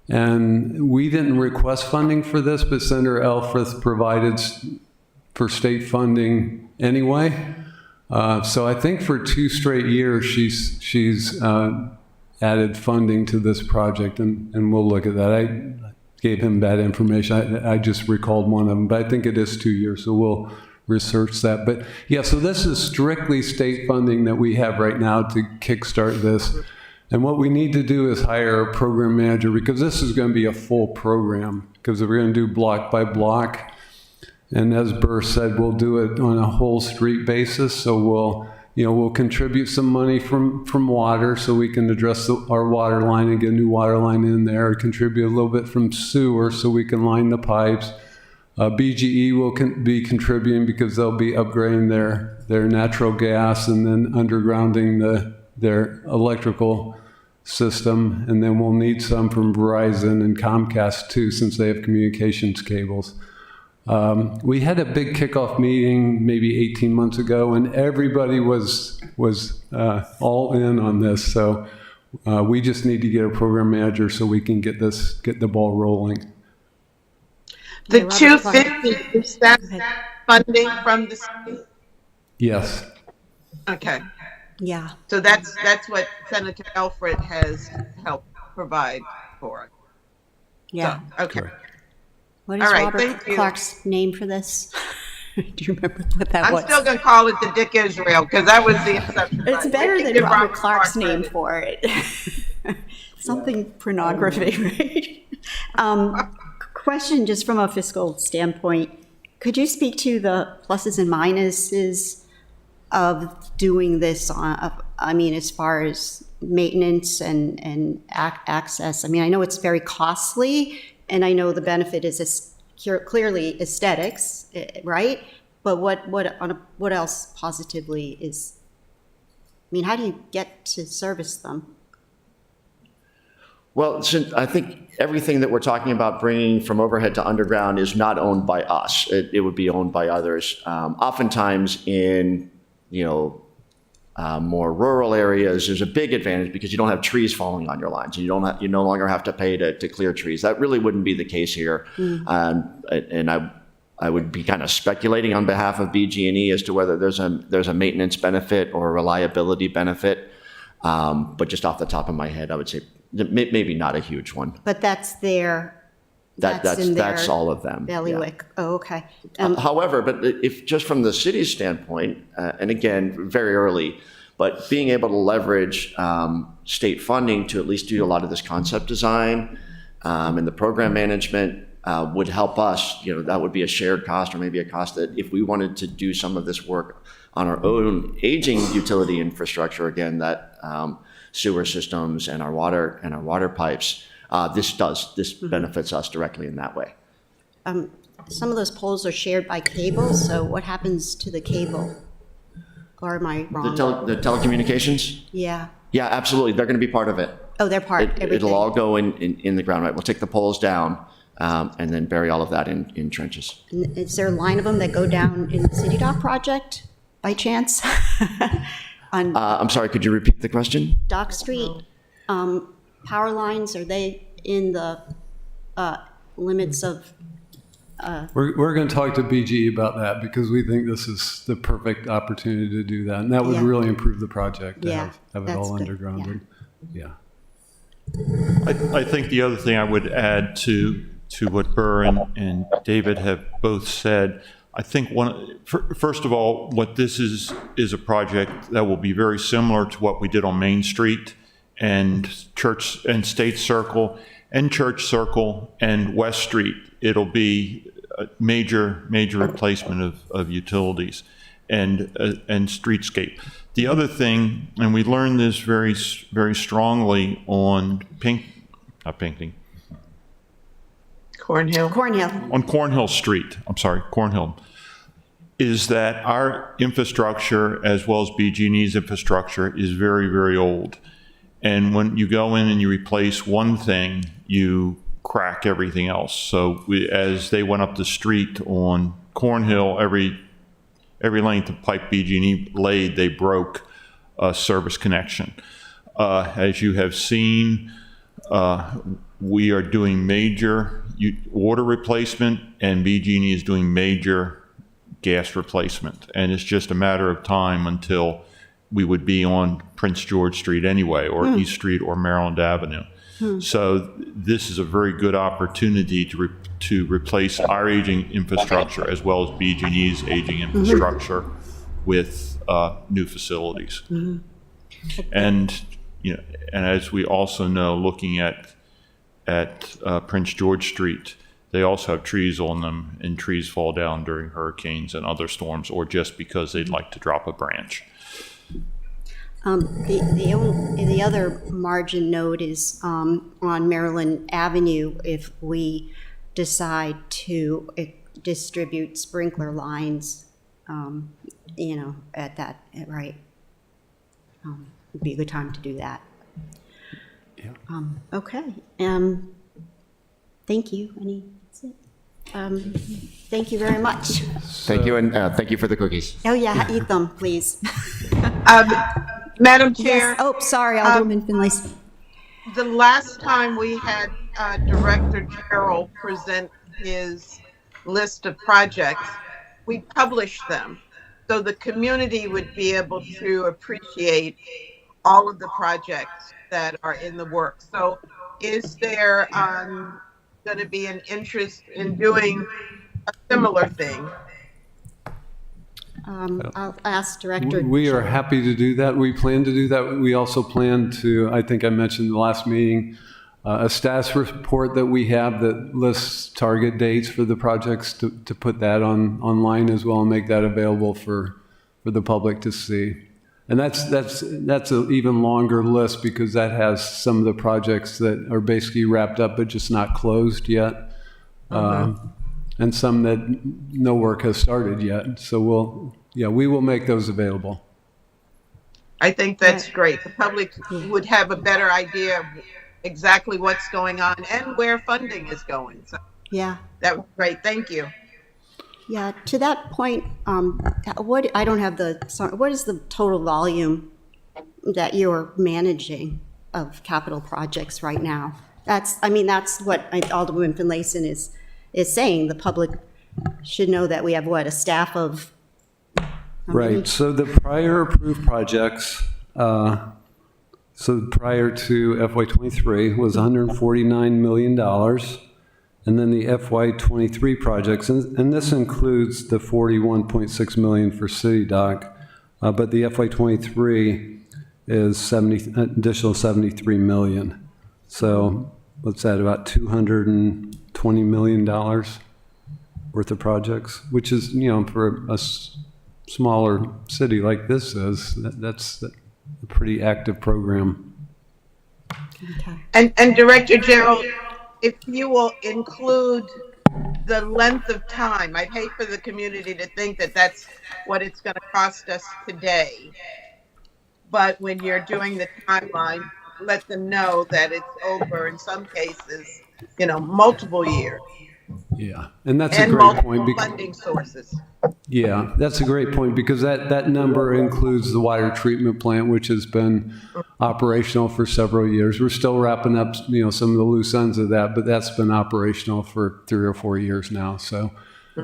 And we didn't request funding for this, but Senator Elfreth provided for state funding anyway. So I think for 2 straight years, she's added funding to this project, and we'll look at that. I gave him bad information. I just recalled one of them, but I think it is 2 years, so we'll research that. But yeah, so this is strictly state funding that we have right now to kickstart this. And what we need to do is hire a program manager, because this is going to be a full program, because we're going to do block by block. And as Burr said, we'll do it on a whole street basis. So we'll contribute some money from water so we can address our water line and get a new water line in there, contribute a little bit from sewer so we can line the pipes. BGE will be contributing because they'll be upgrading their natural gas and then undergrounding their electrical system. And then we'll need some from Verizon and Comcast too, since they have communications cables. We had a big kickoff meeting maybe 18 months ago, and everybody was all in on this. So we just need to get a program manager so we can get the ball rolling. The 250, is that funding from the state? Yes. Okay. Yeah. So that's what Senator Elfreth has helped provide for. Yeah. So, okay. Correct. What is All right, Robert thank you. Clark's name for this? Do you remember what that I'm was? still going to call it the Dick Israel because that was the exception. It's better than Give Robert Clark's Clark name credit. for it. Something pornography, right? Question just from a fiscal standpoint. Could you speak to the pluses and minuses of doing this, as far as maintenance and access? I mean, I know it's very costly, and I know the benefit is clearly aesthetics, right? But what else positively is? I mean, how do you get to service them? Well, since I think everything that we're talking about bringing from overhead to underground is not owned by us. It would be owned by others. Oftentimes in, more rural areas, there's a big advantage because you don't have trees falling on your lines. You no longer have to pay to clear trees. That really wouldn't be the case here. And I would be kind of speculating on behalf of BG&E as to whether there's a maintenance benefit or a reliability benefit. But just off the top of my head, I would say maybe not a huge one. But that's in That's their all of them. bailiwick. Yeah. Oh, okay. However, but if just from the city's standpoint, and again, very early, but being able to leverage state funding to at least do a lot of this concept design and the program management would help us. That would be a shared cost, or maybe a cost that if we wanted to do some of this work on our own aging utility infrastructure, again, that sewer systems and our water pipes, this benefits us directly in that way. Some of those poles are shared by cable, so what happens to the cable? Or am I wrong? The telecommunications? Yeah. Yeah, absolutely. They're going to be part of it. Oh, they're part, everything. It'll all go in the ground, right? We'll take the poles down and then bury all of that in trenches. And is there a line of them that go down in the City Dock project, by chance? On I'm sorry, could you repeat the question? Dock Street, power lines, are they in the limits of We're going to talk to BG about that because we think this is the perfect opportunity to do that. And that would Yeah. really improve the project to Yeah, have it that's all good, undergrounded. Yeah. I think the other thing I would add to what Burr and David have both said, I think first of all, what this is a project that will be very similar to what we did on Main Street and Church and State Circle and Church Circle and West Street. It'll be a major replacement of utilities and streetscape. The other thing, and we learned this very strongly on Cornhill. Cornhill. on Cornhill Street, Cornhill, is that our infrastructure, as well as BG&E's infrastructure, is very old. And when you go in and you replace one thing, you crack everything else. So as they went up the street on Cornhill, every length of pipe BG&E laid, they broke a service connection. As you have seen, we are doing major water replacement, and BG&E is doing major gas replacement. And it's just a matter of time until we would be on Prince George Street anyway, or East Street or Maryland Avenue. So this is a very good opportunity to replace our aging infrastructure as well as BG&E's aging infrastructure with new facilities. And and as we also know, looking at Prince George Street, they also have trees on them, and trees fall down during hurricanes and other storms, or just because they'd like to drop a branch. The other margin note is on Maryland Avenue, if we decide to distribute sprinkler lines, at that, right? Would be a good time to do that. Yeah. Okay. Thank you. Thank you very much. Thank you, and thank you for the cookies. Oh, yeah, eat them, please. Madam Chair. Yes. Oh, sorry, Alderman Finlayson. The last time we had Director Gerald present his list of projects, we published them so the community would be able to appreciate all of the projects that are in the works. So is there going to be an interest in doing a similar thing? I'll ask Director. We are happy to do that. We plan to do that. We also plan to, I think I mentioned in the last meeting, a status report that we have that lists target dates for the projects to put that online as well and make that available for the public to see. And that's an even longer list because that has some of the projects that are basically wrapped up but just not closed yet. And some that no work has started yet. So we will make those available. I think that's great. The public would have a better idea of exactly what's going on and where funding is going. So Yeah. that was great. Thank you. Yeah, to that point, what is the total volume that you're managing of capital projects right now? That's what Alderman Finlayson is saying. The public should know that we have a staff of. Right. So the prior approved projects, so prior to FY23 was $149 million. And then the FY23 projects, and this includes the $41.6 million for City Doc, but the FY23 is additional $73 million. So what's that, about $220 million worth of projects, which is, for a smaller city like this that's a pretty active program. Okay. And Director Gerald, if you will include the length of time, I'd hate for the community to think that that's what it's going to cost us today. But when you're doing the timeline, let them know that it's over in some cases, multiple years. Yeah, and that's And a great multiple point. funding sources. Yeah, that's a great point, because that number includes the water treatment plant, which has been operational for several years. We're still wrapping up, some of the loose ends of that, but that's been operational for 3 or 4 years now. So,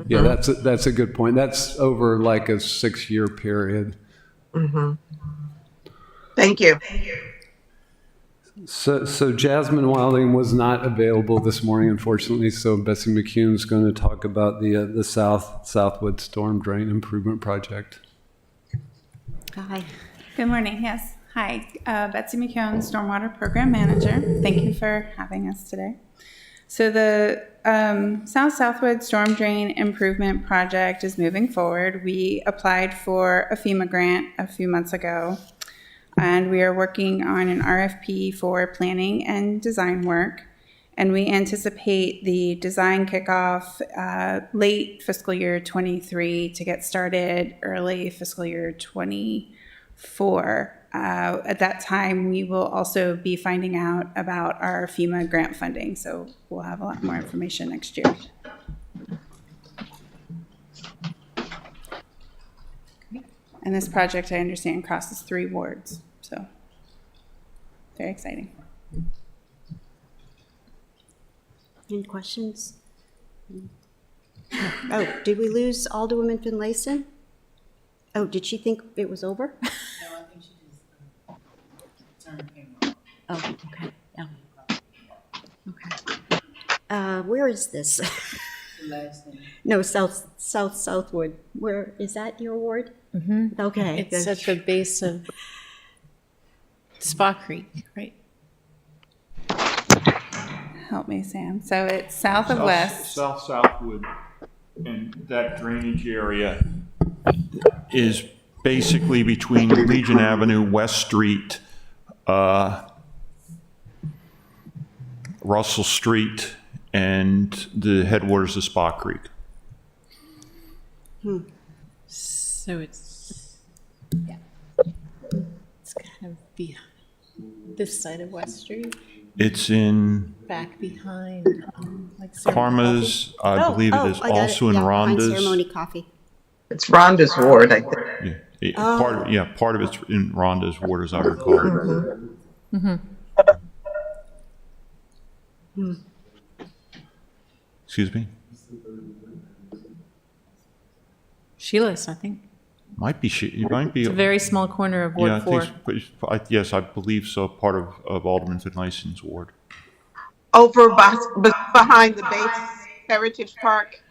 yeah, that's a good point. That's over like a 6-year period. Thank you. So Jasmine Wilding was not available this morning, unfortunately, so Betsy McCune is going to talk about the Southwood Storm Drain Improvement Project. Hi. Good morning. Yes. Hi, Betsy McKeown, Stormwater Program Manager. Thank you for having us today. So the Southwood Storm Drain Improvement Project is moving forward. We applied for a FEMA grant a few months ago, and we are working on an RFP for planning and design work. And we anticipate the design kickoff late fiscal year 23 to get started early fiscal year 24. At that time, we will also be finding out about our FEMA grant funding, so we'll have a lot more information next year. And this project, I understand, crosses 3 wards, so very exciting. Any questions? Oh, did we lose Alderwoman Finlayson? Oh, did she think it was over? No, I think she just turned the camera off. Oh, okay. Okay. Where is this? The last thing. No, Southwood. Where, is that your ward? Mm-hmm. Okay. It's good. at the base of Spa Creek, right? Help me, Sam. So it's south of West. Southwood, and that drainage area is basically between Legion Avenue, West Street, Russell Street, and the headwaters of Spa Creek. So it's kind of behind this side of West Street, It's in back behind, like Karma's, I believe it is I got also in yeah, behind Rhonda's. Ceremony Coffee. It's Rhonda's ward, I think. Yeah, part of it's in Rhonda's ward, as I recall. Excuse me? Sheila's, I think. It might be. It's a very small corner of Yeah, Ward 4. yes, I believe so, part of Alderman Finlayson's ward. Over behind the Bates Heritage Park.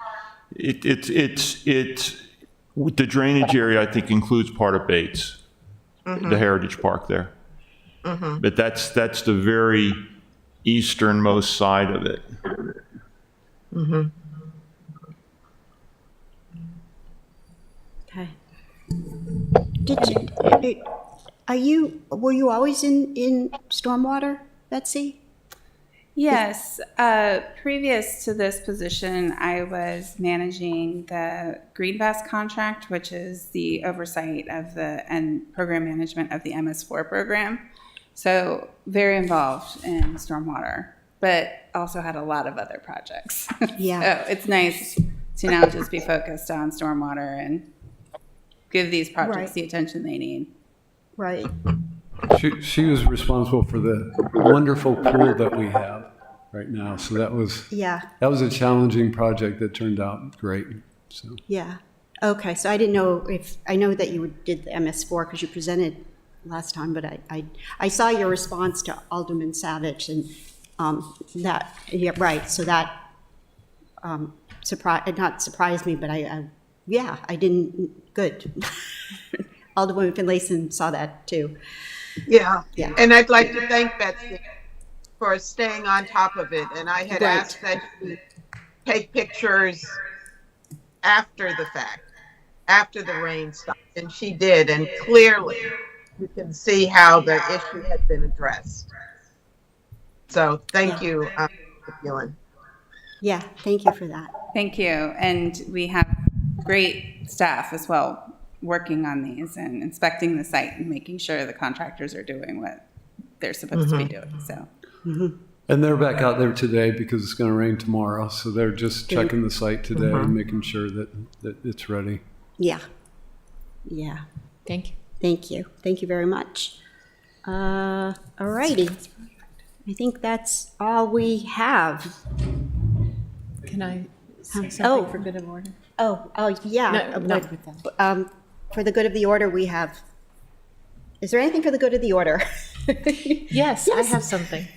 The drainage area, I think, includes part of Bates, the Heritage Park there. But that's the very easternmost side of it. Okay. Were you always in stormwater, Betsy? Yes. Previous to this position, I was managing the Greenvest contract, which is the oversight of and program management of the MS4 program. So very involved in stormwater, but also had a lot of other projects. Yeah. So it's nice to now just be focused on stormwater and give these projects Right. the attention they need. Right. She was responsible for the wonderful pool that we have right now. So that was a challenging project that turned out great. So Yeah. Okay, so I didn't know I know that you did the MS4 because you presented last time, but I saw your response to Alderman Savage and yeah, right, so that not surprised me, but I didn't, good. Alderwoman Finlayson saw that too. Yeah. Yeah. And I'd like to thank Betsy for staying on top of it. And I had asked that you take pictures after the fact, after the rain stopped. And she did. And clearly you can see how the issue had been addressed. So thank you, Ellen. Yeah, thank you for that. Thank you. And we have great staff as well working on these and inspecting the site and making sure the contractors are doing what they're supposed to be doing. So, and they're back out there today because it's going to rain tomorrow. So they're just checking the site today and making sure that it's ready. Yeah. Yeah. Thank you. Thank you. Thank you very much. All righty. I think that's all we have. Can I say Oh. something for good of order? Oh, yeah. No, not with that. For the good of the order, we have, is there anything for the good of the order? Yes, I have something.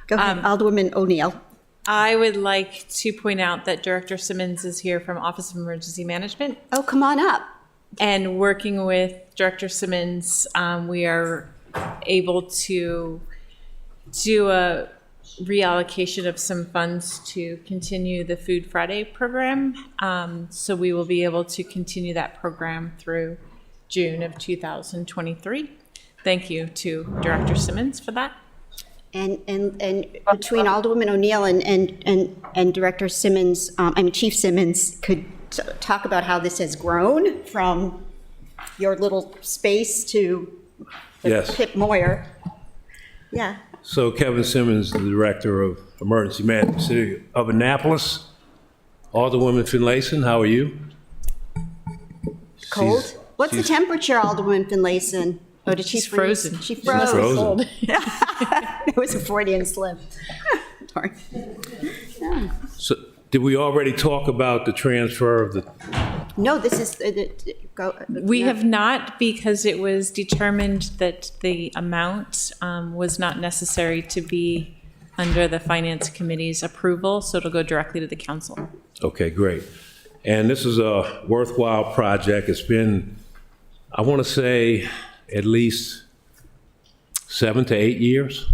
Go ahead, Alderwoman O'Neill. I would like to point out that Director Simmons is here from Office of Emergency Management. Oh, come on up. And working with Director Simmons, we are able to do a reallocation of some funds to continue the Food Friday program. So we will be able to continue that program through June of 2023. Thank you to Director Simmons for that. And between Alderwoman O'Neill and Director Simmons, Chief Simmons, could talk about how this has grown from your little space to the Yes. Pip Moyer. Yeah. So Kevin Simmons, the Director of Emergency Management, City of Annapolis. Alderwoman Finlayson, how are you? Cold? She's- What's the she's- temperature, Alderwoman Finlayson? Oh, did she She's freeze? frozen. She She must froze. be cold. It was a Freudian slip. Sorry. So did we already talk about the transfer of the, No, this is, go. We have not, because it was determined that the amount was not necessary to be under the Finance Committee's approval, so it'll go directly to the council. okay, great. And this is a worthwhile project. It's been, I want to say, at least 7 to 8 years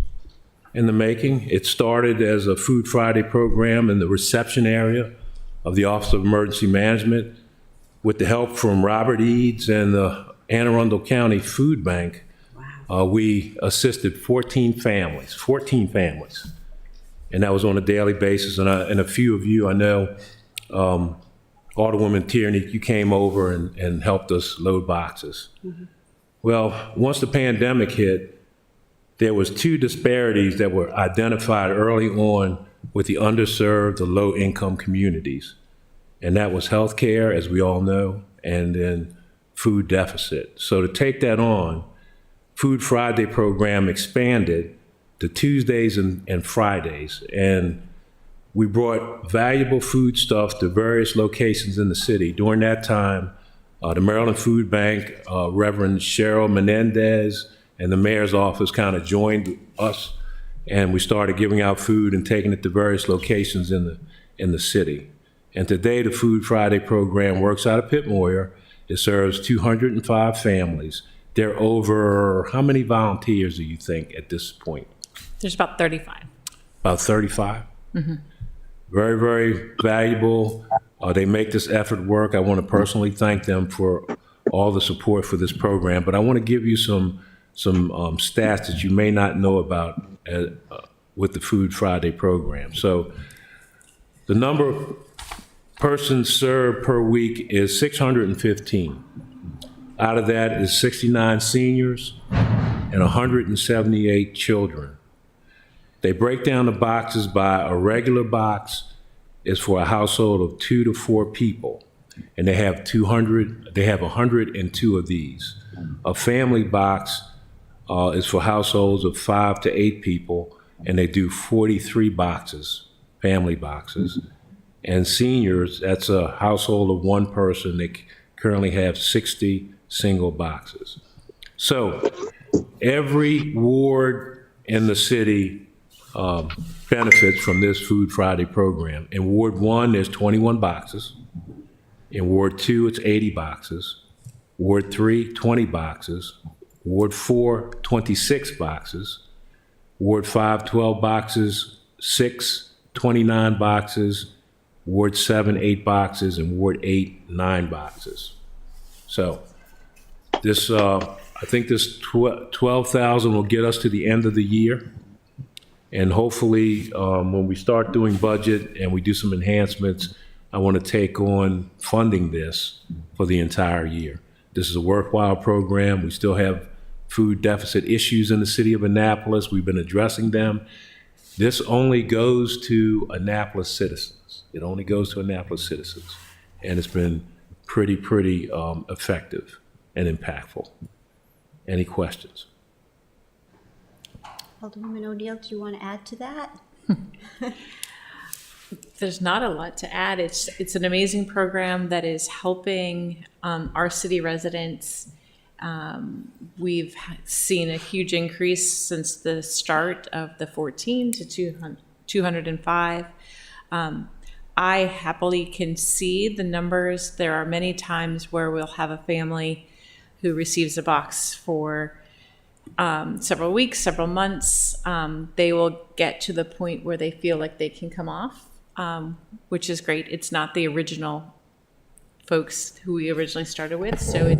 in the making. It started as a Food Friday program in the reception area of the Office of Emergency Management. With the help from Robert Eads and the Anne Arundel County Food Bank, we assisted 14 families. And that was on a daily basis. And a few of you, I know, Alderwoman Tierney, you came over and helped us load boxes. Well, once the pandemic hit, there was 2 disparities that were identified early on with the underserved, the low-income communities. And that was healthcare, as we all know, and then food deficit. So to take that on, Food Friday program expanded to Tuesdays and Fridays. And we brought valuable foodstuff to various locations in the city. During that time, the Maryland Food Bank, Reverend Cheryl Menendez, and the mayor's office kind of joined us, and we started giving out food and taking it to various locations in the city. And today, the Food Friday program works out of Pip Moyer. It serves 205 families. There are over, how many volunteers do you think at this point? There's about 35. About 35? Very, very valuable. They make this effort work. I want to personally thank them for all the support for this program. But I want to give you some stats that you may not know about with the Food Friday program. So the number of persons served per week is 615. Out of that is 69 seniors and 178 children. They break down the boxes by a regular box is for a household of 2 to 4 people, and they have 102 of these. A family box is for households of 5 to 8 people, and they do 43 boxes, family boxes. And seniors, that's a household of 1 person. They currently have 60 single boxes. So every ward in the city benefits from this Food Friday program. In Ward 1, there's 21 boxes. In Ward 2, it's 80 boxes. Ward 3, 20 boxes. Ward 4, 26 boxes. Ward 5, 12 boxes. 6, 29 boxes. Ward 7, 8 boxes. And Ward 8, 9 boxes. So this, I think this 12,000 will get us to the end of the year. And hopefully, when we start doing budget and we do some enhancements, I want to take on funding this for the entire year. This is a worthwhile program. We still have food deficit issues in the city of Annapolis. We've been addressing them. This only goes to Annapolis citizens. It only goes to Annapolis citizens. And it's been pretty effective and impactful. Any questions? Alderwoman O'Neill, do you want to add to that? There's not a lot to add. It's an amazing program that is helping our city residents. We've seen a huge increase since the start of the 14 to 205. I happily can see the numbers. There are many times where we'll have a family who receives a box for several weeks, several months. They will get to the point where they feel like they can come off, which is great. It's not the original folks who we originally started with, so it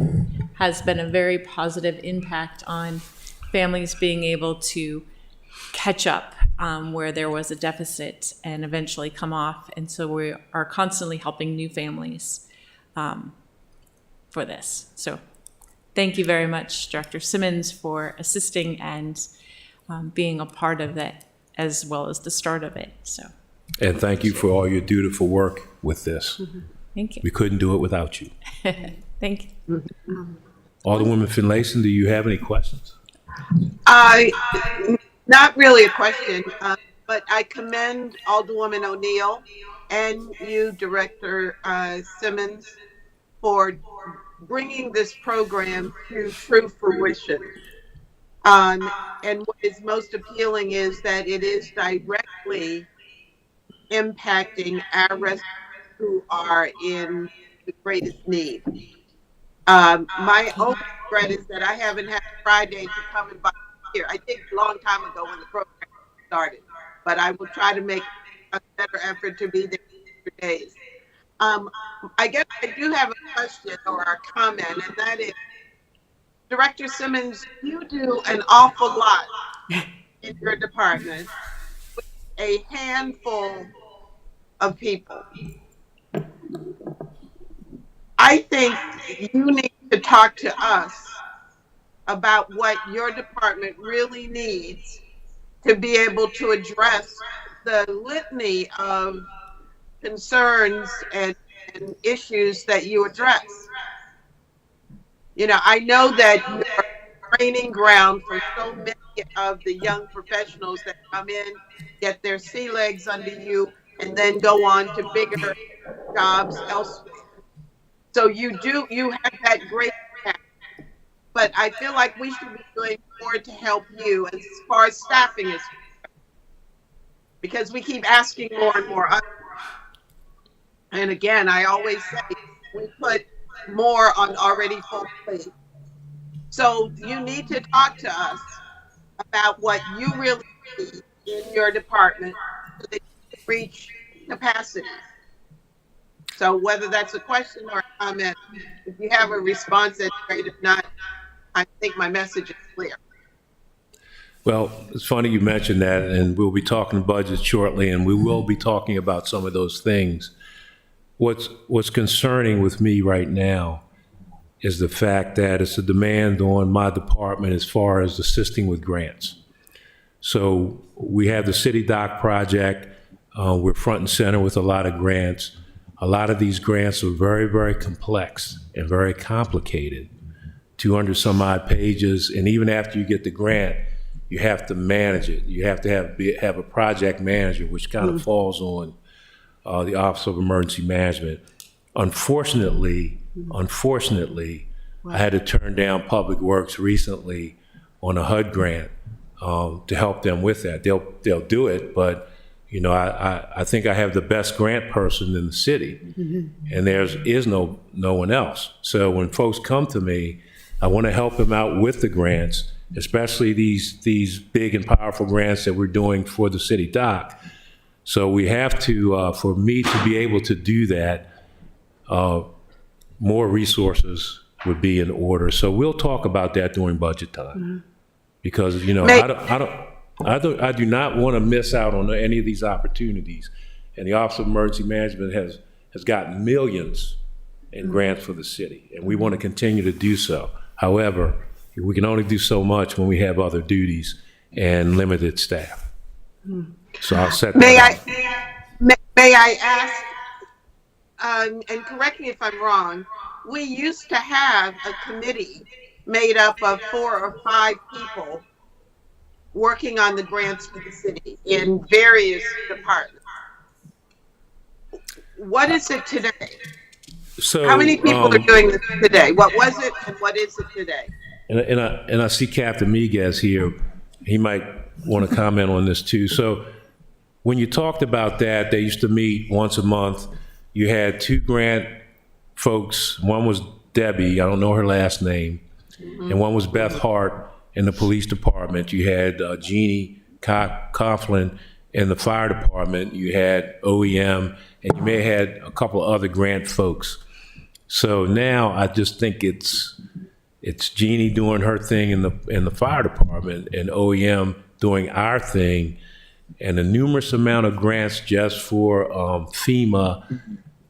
has been a very positive impact on families being able to catch up where there was a deficit and eventually come off. And so we are constantly helping new families for this. So thank you very much, Director Simmons, for assisting and being a part of that as well as the start of it. So, And thank you for all your dutiful work with this. thank you. We couldn't do it without you. Thank you. Alderwoman Finlayson, do you have any questions? Not really a question, but I commend Alderwoman O'Neill and you, Director Simmons, for bringing this program to true fruition. And what is most appealing is that it is directly impacting our residents who are in the greatest need. My only regret is that I haven't had Friday to come and volunteer. I did a long time ago when the program started, but I will try to make a better effort to be there for days. I guess I do have a question or a comment, and that is, Director Simmons, you do an awful lot in your department with a handful of people. I think you need to talk to us about what your department really needs to be able to address the litany of concerns and issues that you address. You know, I know that you're a training ground for so many of the young professionals that come in, get their sea legs under you, and then go on to bigger jobs elsewhere. So you have that great impact. But I feel like we should be doing more to help you as far as staffing is concerned, because we keep asking more and more. And again, I always say we put more on already full plates. So you need to talk to us about what you really need in your department so that you can reach capacity. So whether that's a question or a comment, if you have a response, that's great. If not, I think my message is clear. Well, it's funny you mentioned that, and we'll be talking budget shortly, and we will be talking about some of those things. What's concerning with me right now is the fact that it's a demand on my department as far as assisting with grants. So we have the City Doc project. We're front and center with a lot of grants. A lot of these grants are very, very complex and very complicated. 200 some odd pages, and even after you get the grant, you have to manage it. You have to have a project manager, which kind of falls on the Office of Emergency Management. Unfortunately, I had to turn down Public Works recently on a HUD grant to help them with that. They'll do it, but you know, I think I have the best grant person in the city, and there is no one else. So when folks come to me, I want to help them out with the grants, especially these big and powerful grants that we're doing for the City Doc. So we have to, for me to be able to do that, more resources would be in order. So we'll talk about that during budget time, because you know I do not want to miss out on any of these opportunities. And the Office of Emergency Management has gotten millions in grants for the city, and we want to continue to do so. However, we can only do so much when we have other duties and limited staff. So I'll set that up. May I ask and correct me if I'm wrong, we used to have a committee made up of 4 or 5 people working on the grants for the city in various departments. What is it today? So, How many people are doing this today? What was it and what is it today? and I see Captain Miguez here. He might want to comment on this too. So when you talked about that, they used to meet once a month. You had 2 grant folks. One was Debbie, I don't know her last name, and one was Beth Hart in the police department. You had Jeannie Coughlin in the fire department. You had OEM, and you may have had a couple of other grant folks. So now I just think it's Jeannie doing her thing in the fire department and OEM doing our thing, and a numerous amount of grants just for FEMA,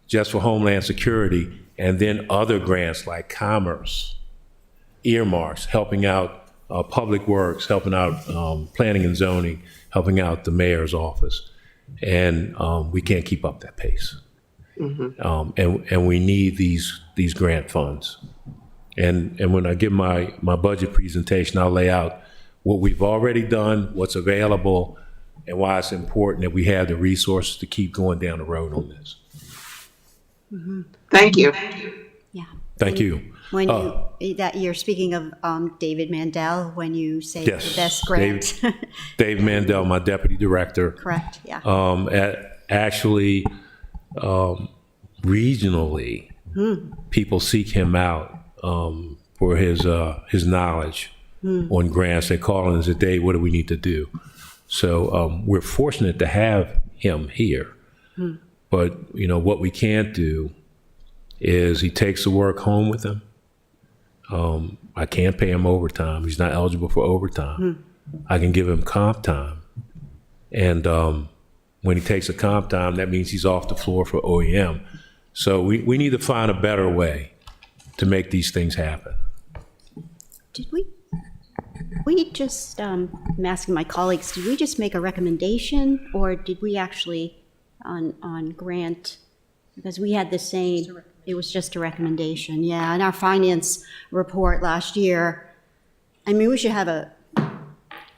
just for Homeland Security, and then other grants like commerce, earmarks, helping out public works, helping out planning and zoning, helping out the mayor's office. And we can't keep up that pace. And we need these grant funds. And when I give my budget presentation, I'll lay out what we've already done, what's available, and why it's important that we have the resources to keep going down the road on this. Thank you. Yeah. Thank you. When you, that you're speaking of David Mandel, when you say Yes, the best grant. Dave Mandel, my deputy director. Correct, yeah. Actually, regionally, people seek him out for his knowledge on grants. They call him and say, Dave, what do we need to do? So we're fortunate to have him here. But, you know, what we can't do is he takes the work home with him. I can't pay him overtime. He's not eligible for overtime. I can give him comp time. And when he takes a comp time, that means he's off the floor for OEM. So we need to find a better way to make these things happen. Did we just, I'm asking my colleagues, did we just make a recommendation, or did we actually on grant? Because we had the same, it was just a recommendation, yeah. In our finance report last year, I mean, we should have a,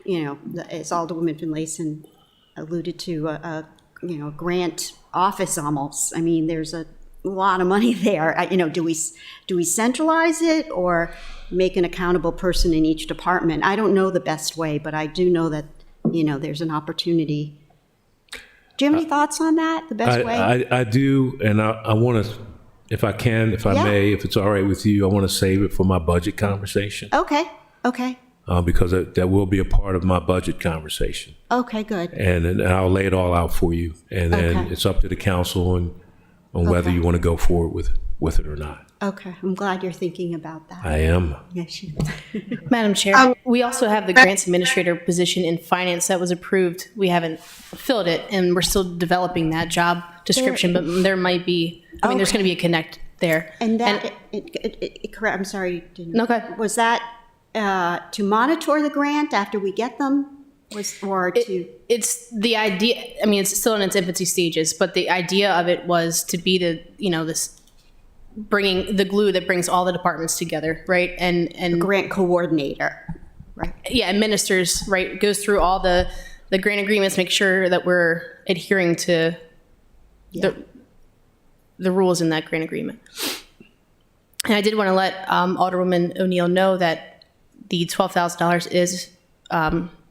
you know, as Alderwoman Finlayson alluded to, a grant office almost. I mean, there's a lot of money there. You know, do we centralize it or make an accountable person in each department? I don't know the best way, but I do know that, you know, there's an opportunity. Do you have any thoughts on that, the best way? I do, and I want to, if I can, if I may, if it's all right with you, I want to save it for my budget conversation. Okay. Because that will be a part of my budget conversation. Okay, good. And I'll lay it all out for you. And then it's up to the council on whether you want to go forward with it or not. Okay, I'm glad you're thinking about that. I am. Yes, you. Madam Chair, we also have the grants administrator position in finance that was approved. We haven't filled it, and we're still developing that job description, but there might be, I mean, there's going to be a connect there. And that, correct, I'm sorry. No, go ahead. Was that to monitor the grant after we get them? It's the idea, I mean, it's still in its infancy stages, but the idea of it was to be this bringing the glue that brings all the departments together, right? And grant coordinator, right? Yeah, administers, right? Goes through all the grant agreements, make sure that we're adhering to the rules in that grant agreement. And I did want to let Alderwoman O'Neill know that the $12,000 is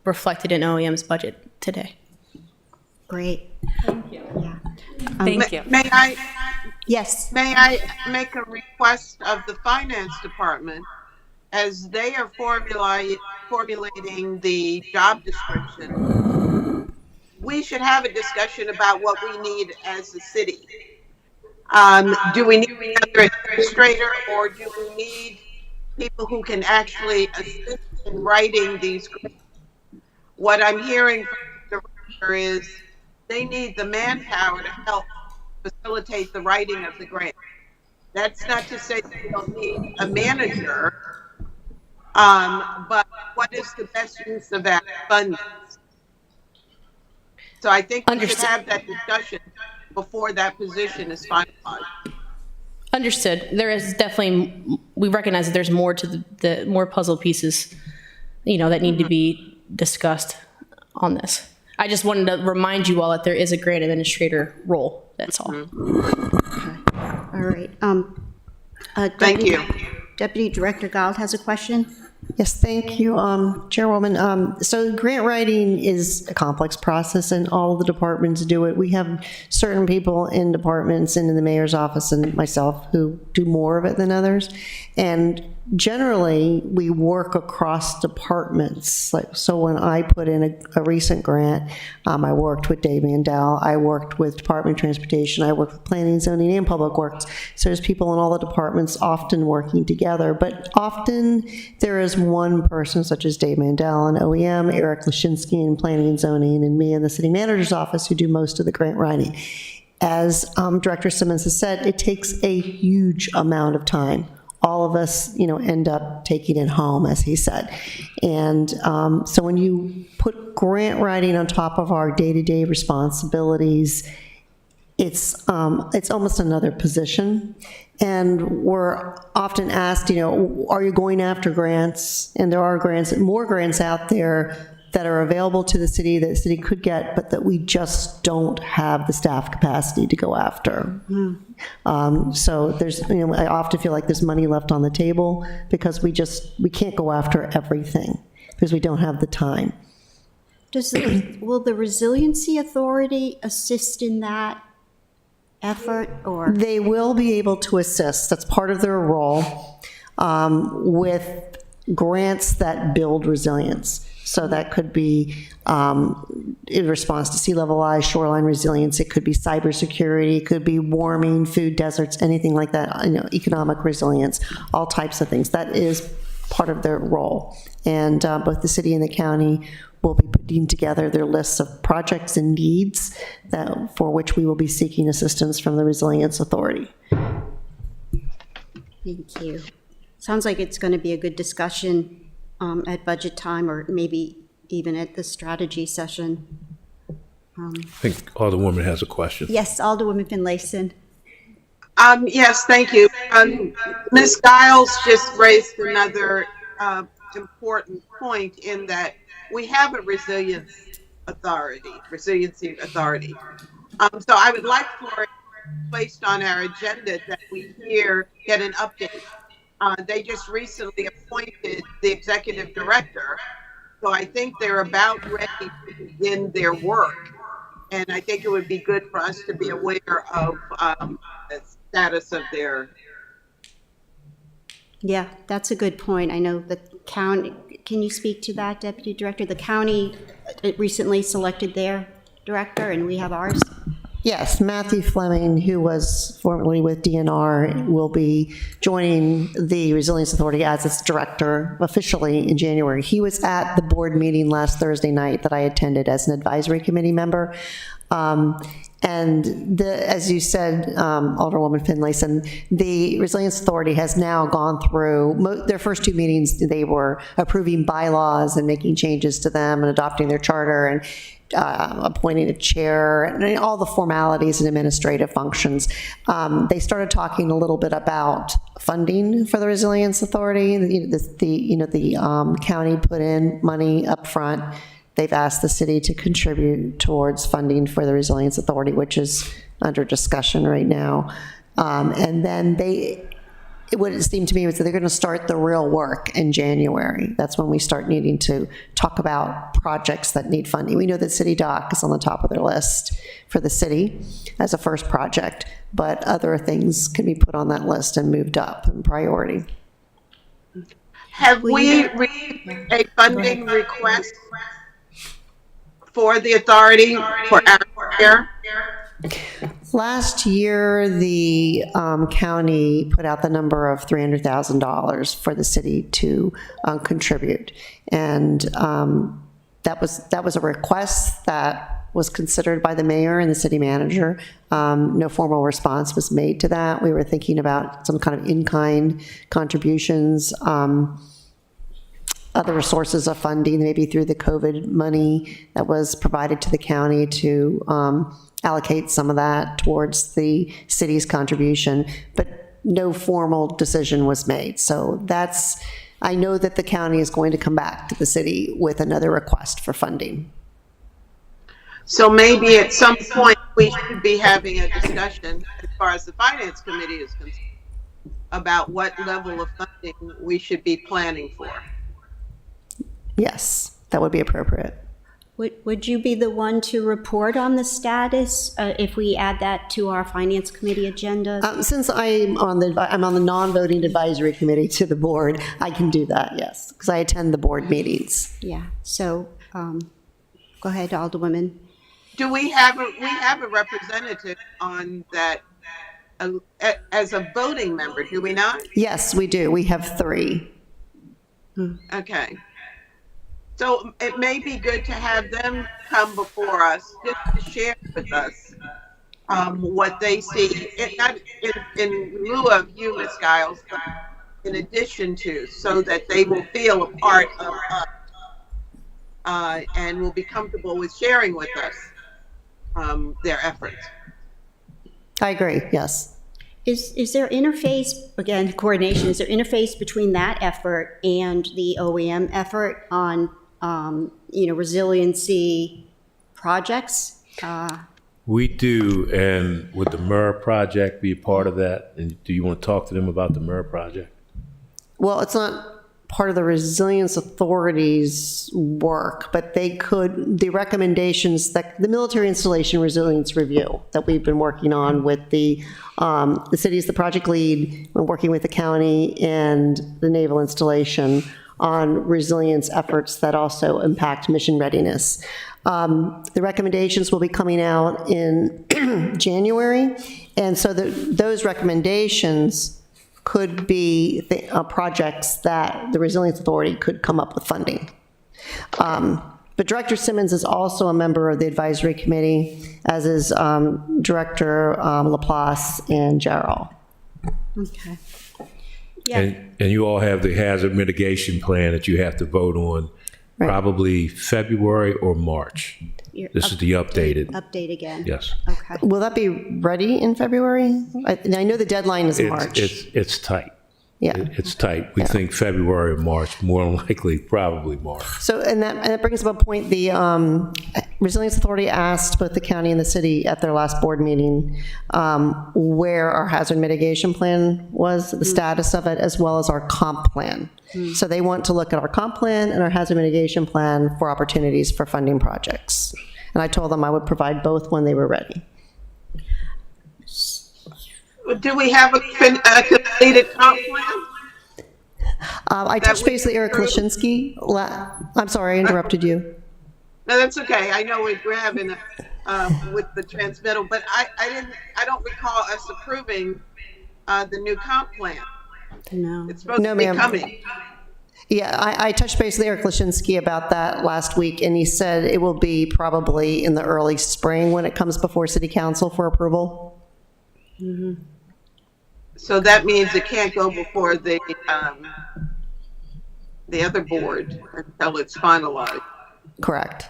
reflected in OEM's budget today. Great. Thank you. Yeah. Thank you. May I Yes. May I make a request of the finance department as they are formulating the job description? We should have a discussion about what we need as a city. Do we need another administrator, or do we need people who can actually assist in writing these grants? What I'm hearing from the director is they need the manpower to help facilitate the writing of the grant. That's not to say they don't need a manager, but what is the best use of that funds? So I think we should have that discussion before that position is finalized. Understood. There is definitely, we recognize that there's more to the more puzzle pieces, that need to be discussed on this. I just wanted to remind you all that there is a grant administrator role. That's all. All right. Thank you. Deputy Director Gold has a question. Yes, thank you, Chairwoman. So grant writing is a complex process, and all of the departments do it. We have certain people in departments and in the mayor's office and myself who do more of it than others. And generally, we work across departments. So when I put in a recent grant, I worked with Dave Mandel, I worked with Department of Transportation, I worked with Planning, Zoning, and Public Works. So there's people in all the departments often working together, but often there is one person, such as Dave Mandel and OEM, Eric Lashinsky in Planning and Zoning, and me in the city manager's office who do most of the grant writing. As Director Simmons has said, it takes a huge amount of time. All of us, end up taking it home, as he said. And so when you put grant writing on top of our day-to-day responsibilities, it's almost another position. And we're often asked, are you going after grants? And there are more grants out there that are available to the city that the city could get, but that we just don't have the staff capacity to go after. So there's, I often feel like there's money left on the table because we can't go after everything because we don't have the time. Will the Resiliency Authority assist in that effort, or? They will be able to assist. That's part of their role with grants that build resilience. So that could be in response to sea level rise, shoreline resilience. It could be cybersecurity. It could be warming, food deserts, anything like that. Economic resilience, all types of things. That is part of their role. And both the city and the county will be putting together their lists of projects and needs for which we will be seeking assistance from the Resilience Authority. Thank you. Sounds like it's going to be a good discussion at budget time, or maybe even at the strategy session. I think Alderwoman has a question. Yes, Alderwoman Finlayson. Yes, thank you. Ms. Giles just raised another important point in that we have a resiliency authority. So I would like for it placed on our agenda that we get an update. They just recently appointed the executive director, so I think they're about ready to begin their work. And I think it would be good for us to be aware of the status of their. Yeah, that's a good point. I know the county, can you speak to that, Deputy Director? The county recently selected their director, and we have ours. Yes, Matthew Fleming, who was formerly with DNR, will be joining the Resilience Authority as its director officially in January. He was at the board meeting last Thursday night that I attended as an advisory committee member. And as you said, Alderwoman Finlayson, the Resilience Authority has now gone through their first two meetings. They were approving bylaws and making changes to them and adopting their charter and appointing a chair and all the formalities and administrative functions. They started talking a little bit about funding for the Resilience Authority. The county put in money up front. They've asked the city to contribute towards funding for the Resilience Authority, which is under discussion right now. And then what it seemed to me was that they're going to start the real work in January. That's when we start needing to talk about projects that need funding. We know that City Dock is on the top of their list for the city as a first project, but other things can be put on that list and moved up in priority. Have we received a funding request for the authority for our year? Last year, the county put out the number of $300,000 for the city to contribute, and that was a request that was considered by the mayor and the city manager. No formal response was made to that. We were thinking about some kind of in-kind contributions. other sources of funding, maybe through the COVID money that was provided to the county to allocate some of that towards the city's contribution, but no formal decision was made. So I know that the county is going to come back to the city with another request for funding. So maybe at some point, we should be having a discussion, as far as the Finance Committee is concerned, about what level of funding we should be planning for. Yes, that would be appropriate. Would you be the one to report on the status if we add that to our Finance Committee agenda? Since I'm on the non-voting advisory committee to the board, I can do that, yes, because I attend the board meetings. Yeah, so go ahead, Alderwoman. Do we have a representative on that as a voting member, do we not? Yes, we do. We have 3. Okay. So it may be good to have them come before us, just to share with us what they see, not in lieu of you, Ms. Giles, but in addition to, so that they will feel a part of us and will be comfortable with sharing with us their efforts. I agree, yes. Is there interface, again, coordination, is there interface between that effort and the OEM effort on, resiliency projects? We do, and would the MER project be a part of that? And do you want to talk to them about the MER project? Well, it's not part of the Resilience Authority's work, but the recommendations that the Military Installation Resilience Review that we've been working on with the city is the project lead, we're working with the county and the naval installation on resilience efforts that also impact mission readiness. The recommendations will be coming out in January, and so those recommendations could be projects that the Resilience Authority could come up with funding. But Director Simmons is also a member of the advisory committee, as is Director Laplace and Jarrell. Okay. Yeah. And you all have the hazard mitigation plan that you have to vote on probably February or March. This is the updated. Update again. Yes. Okay. Will that be ready in February? I know the deadline is March. It's tight. Yeah. It's tight. We think February or March, more than likely, probably March. So, and that brings up a point. The Resilience Authority asked both the county and the city at their last board meeting where our hazard mitigation plan was, the status of it, as well as our comp plan. So they want to look at our comp plan and our hazard mitigation plan for opportunities for funding projects. And I told them I would provide both when they were ready. Do we have a completed comp plan? I touched base with Eric Lashinsky. I'm sorry, I interrupted you. No, that's okay. I know we're having with the transmittal, but I don't recall us approving the new comp plan. No. It's supposed to be coming. Yeah, I touched base with Eric Lashinsky about that last week, and he said it will be probably in the early spring when it comes before City Council for approval. Mm-hmm. So that means it can't go before the other board until it's finalized. Correct.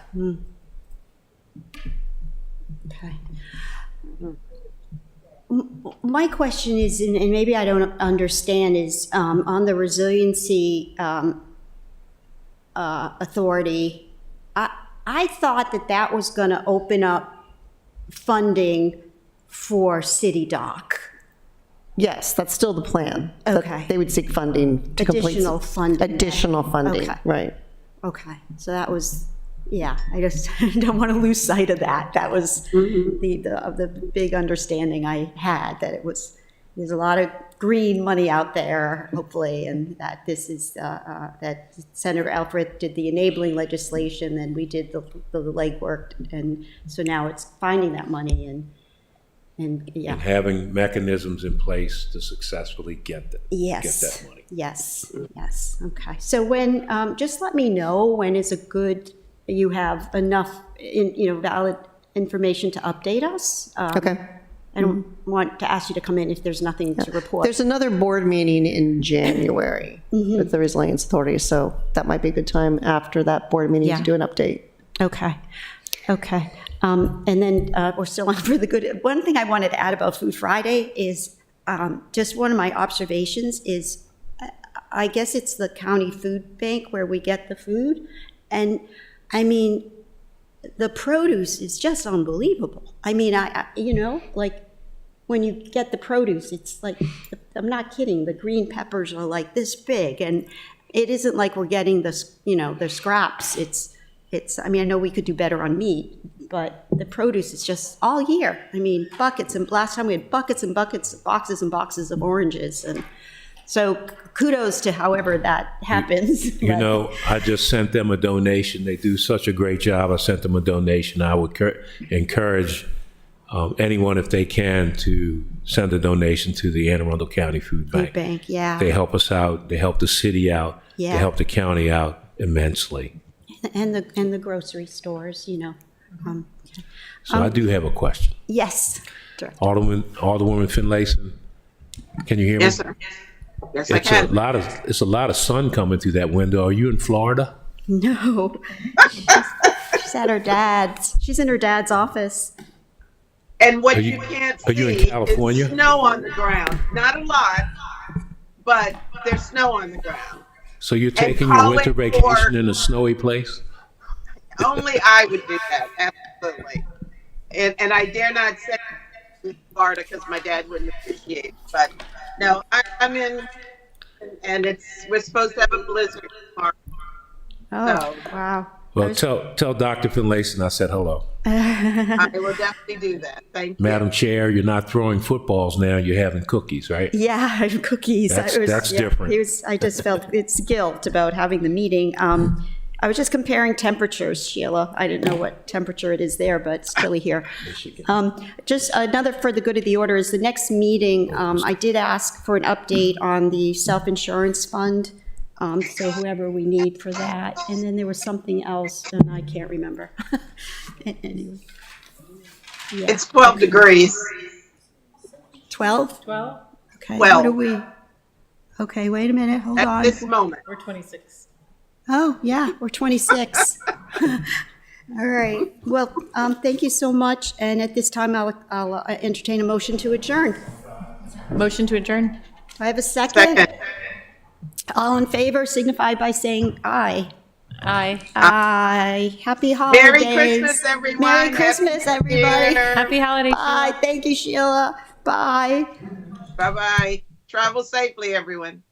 Okay. My question is, and maybe I don't understand, is on the resiliency authority, I thought that was going to open up funding for City Doc. Yes, that's still the plan. Okay. That they would seek funding to complete. Additional funding. Additional funding, Okay. right. Okay, so that was, yeah, I just don't want to lose sight of that. That was the big understanding I had, that there's a lot of green money out there, hopefully, and that this is, that Senator Alfred did the enabling legislation, and we did the legwork, and so now it's finding that money and yeah. And having mechanisms in place to successfully get that money. Yes, okay. So when, just let me know when is Okay. you have enough, valid information to update us. Okay. I don't want to ask you to come in if there's nothing to report. There's another board meeting in January with the Resilience Authority, so that might be a good time after that board meeting Yeah. to do an update. Okay, okay. And then we're still on for the good. One thing I wanted to add about Food Friday is just one of my observations is I guess it's the county food bank where we get the food. And I mean, the produce is just unbelievable. I mean, like when you get the produce, it's like, I'm not kidding, the green peppers are like this big. And it isn't like we're getting the scraps. I mean, I know we could do better on meat, but the produce is just all year. I mean, buckets, and last time we had buckets and buckets, boxes and boxes of oranges. And so kudos to however that happens. You know, I just sent them a donation. They do such a great job. I sent them a donation. I would encourage anyone, if they can, to send a donation to the Anne Arundel County Food Bank. Food bank, yeah. They help us out. They help the city out. Yeah. They help the county out immensely. And the grocery stores, So I do have a question. Yes. Director. Alderwoman Finlayson, can you hear me? Yes, sir. Yes, I It's can. it's a lot of sun coming through that window. Are you in Florida? No. She's at her dad's. She's in her dad's office. And what Are you you- can't are you in see California? is snow on the ground. Not a lot, but there's snow on the ground. So you're taking your calling winter for- vacation in a snowy place? Only I would do that, absolutely. And I dare not say Florida because my dad wouldn't appreciate it. But no, I'm in, and we're supposed to have a blizzard tomorrow. Oh, wow. Well, tell Dr. Finlayson I said hello. I will definitely do that. Thank you. Madam Chair, you're not throwing footballs now, you're having cookies, right? Yeah, cookies. That's different. I just felt it's guilt about having the meeting. I was just comparing temperatures, Sheila. I didn't know what temperature it is there, but it's chilly here. Just another for the good of the order is the next meeting, I did ask for an update on the self-insurance fund. So whoever we need for that. And then there was something else, and I can't remember. Anyway. Yeah. It's 12 degrees. 12? 12 Okay. Well- What are we? Okay, wait a minute, hold At on. this moment. or 26? Oh, yeah, we're 26. All right. Well, thank you so much. And at this time, I'll entertain a motion to adjourn. Motion to adjourn? Do I have a second? Second. All in favor signify by saying aye. Aye. Aye. Happy holidays. Merry Christmas, everyone. Merry Christmas, Happy New everybody. Year. Happy holidays. Bye. Thank you, Sheila. Bye. Bye-bye. Travel safely, everyone.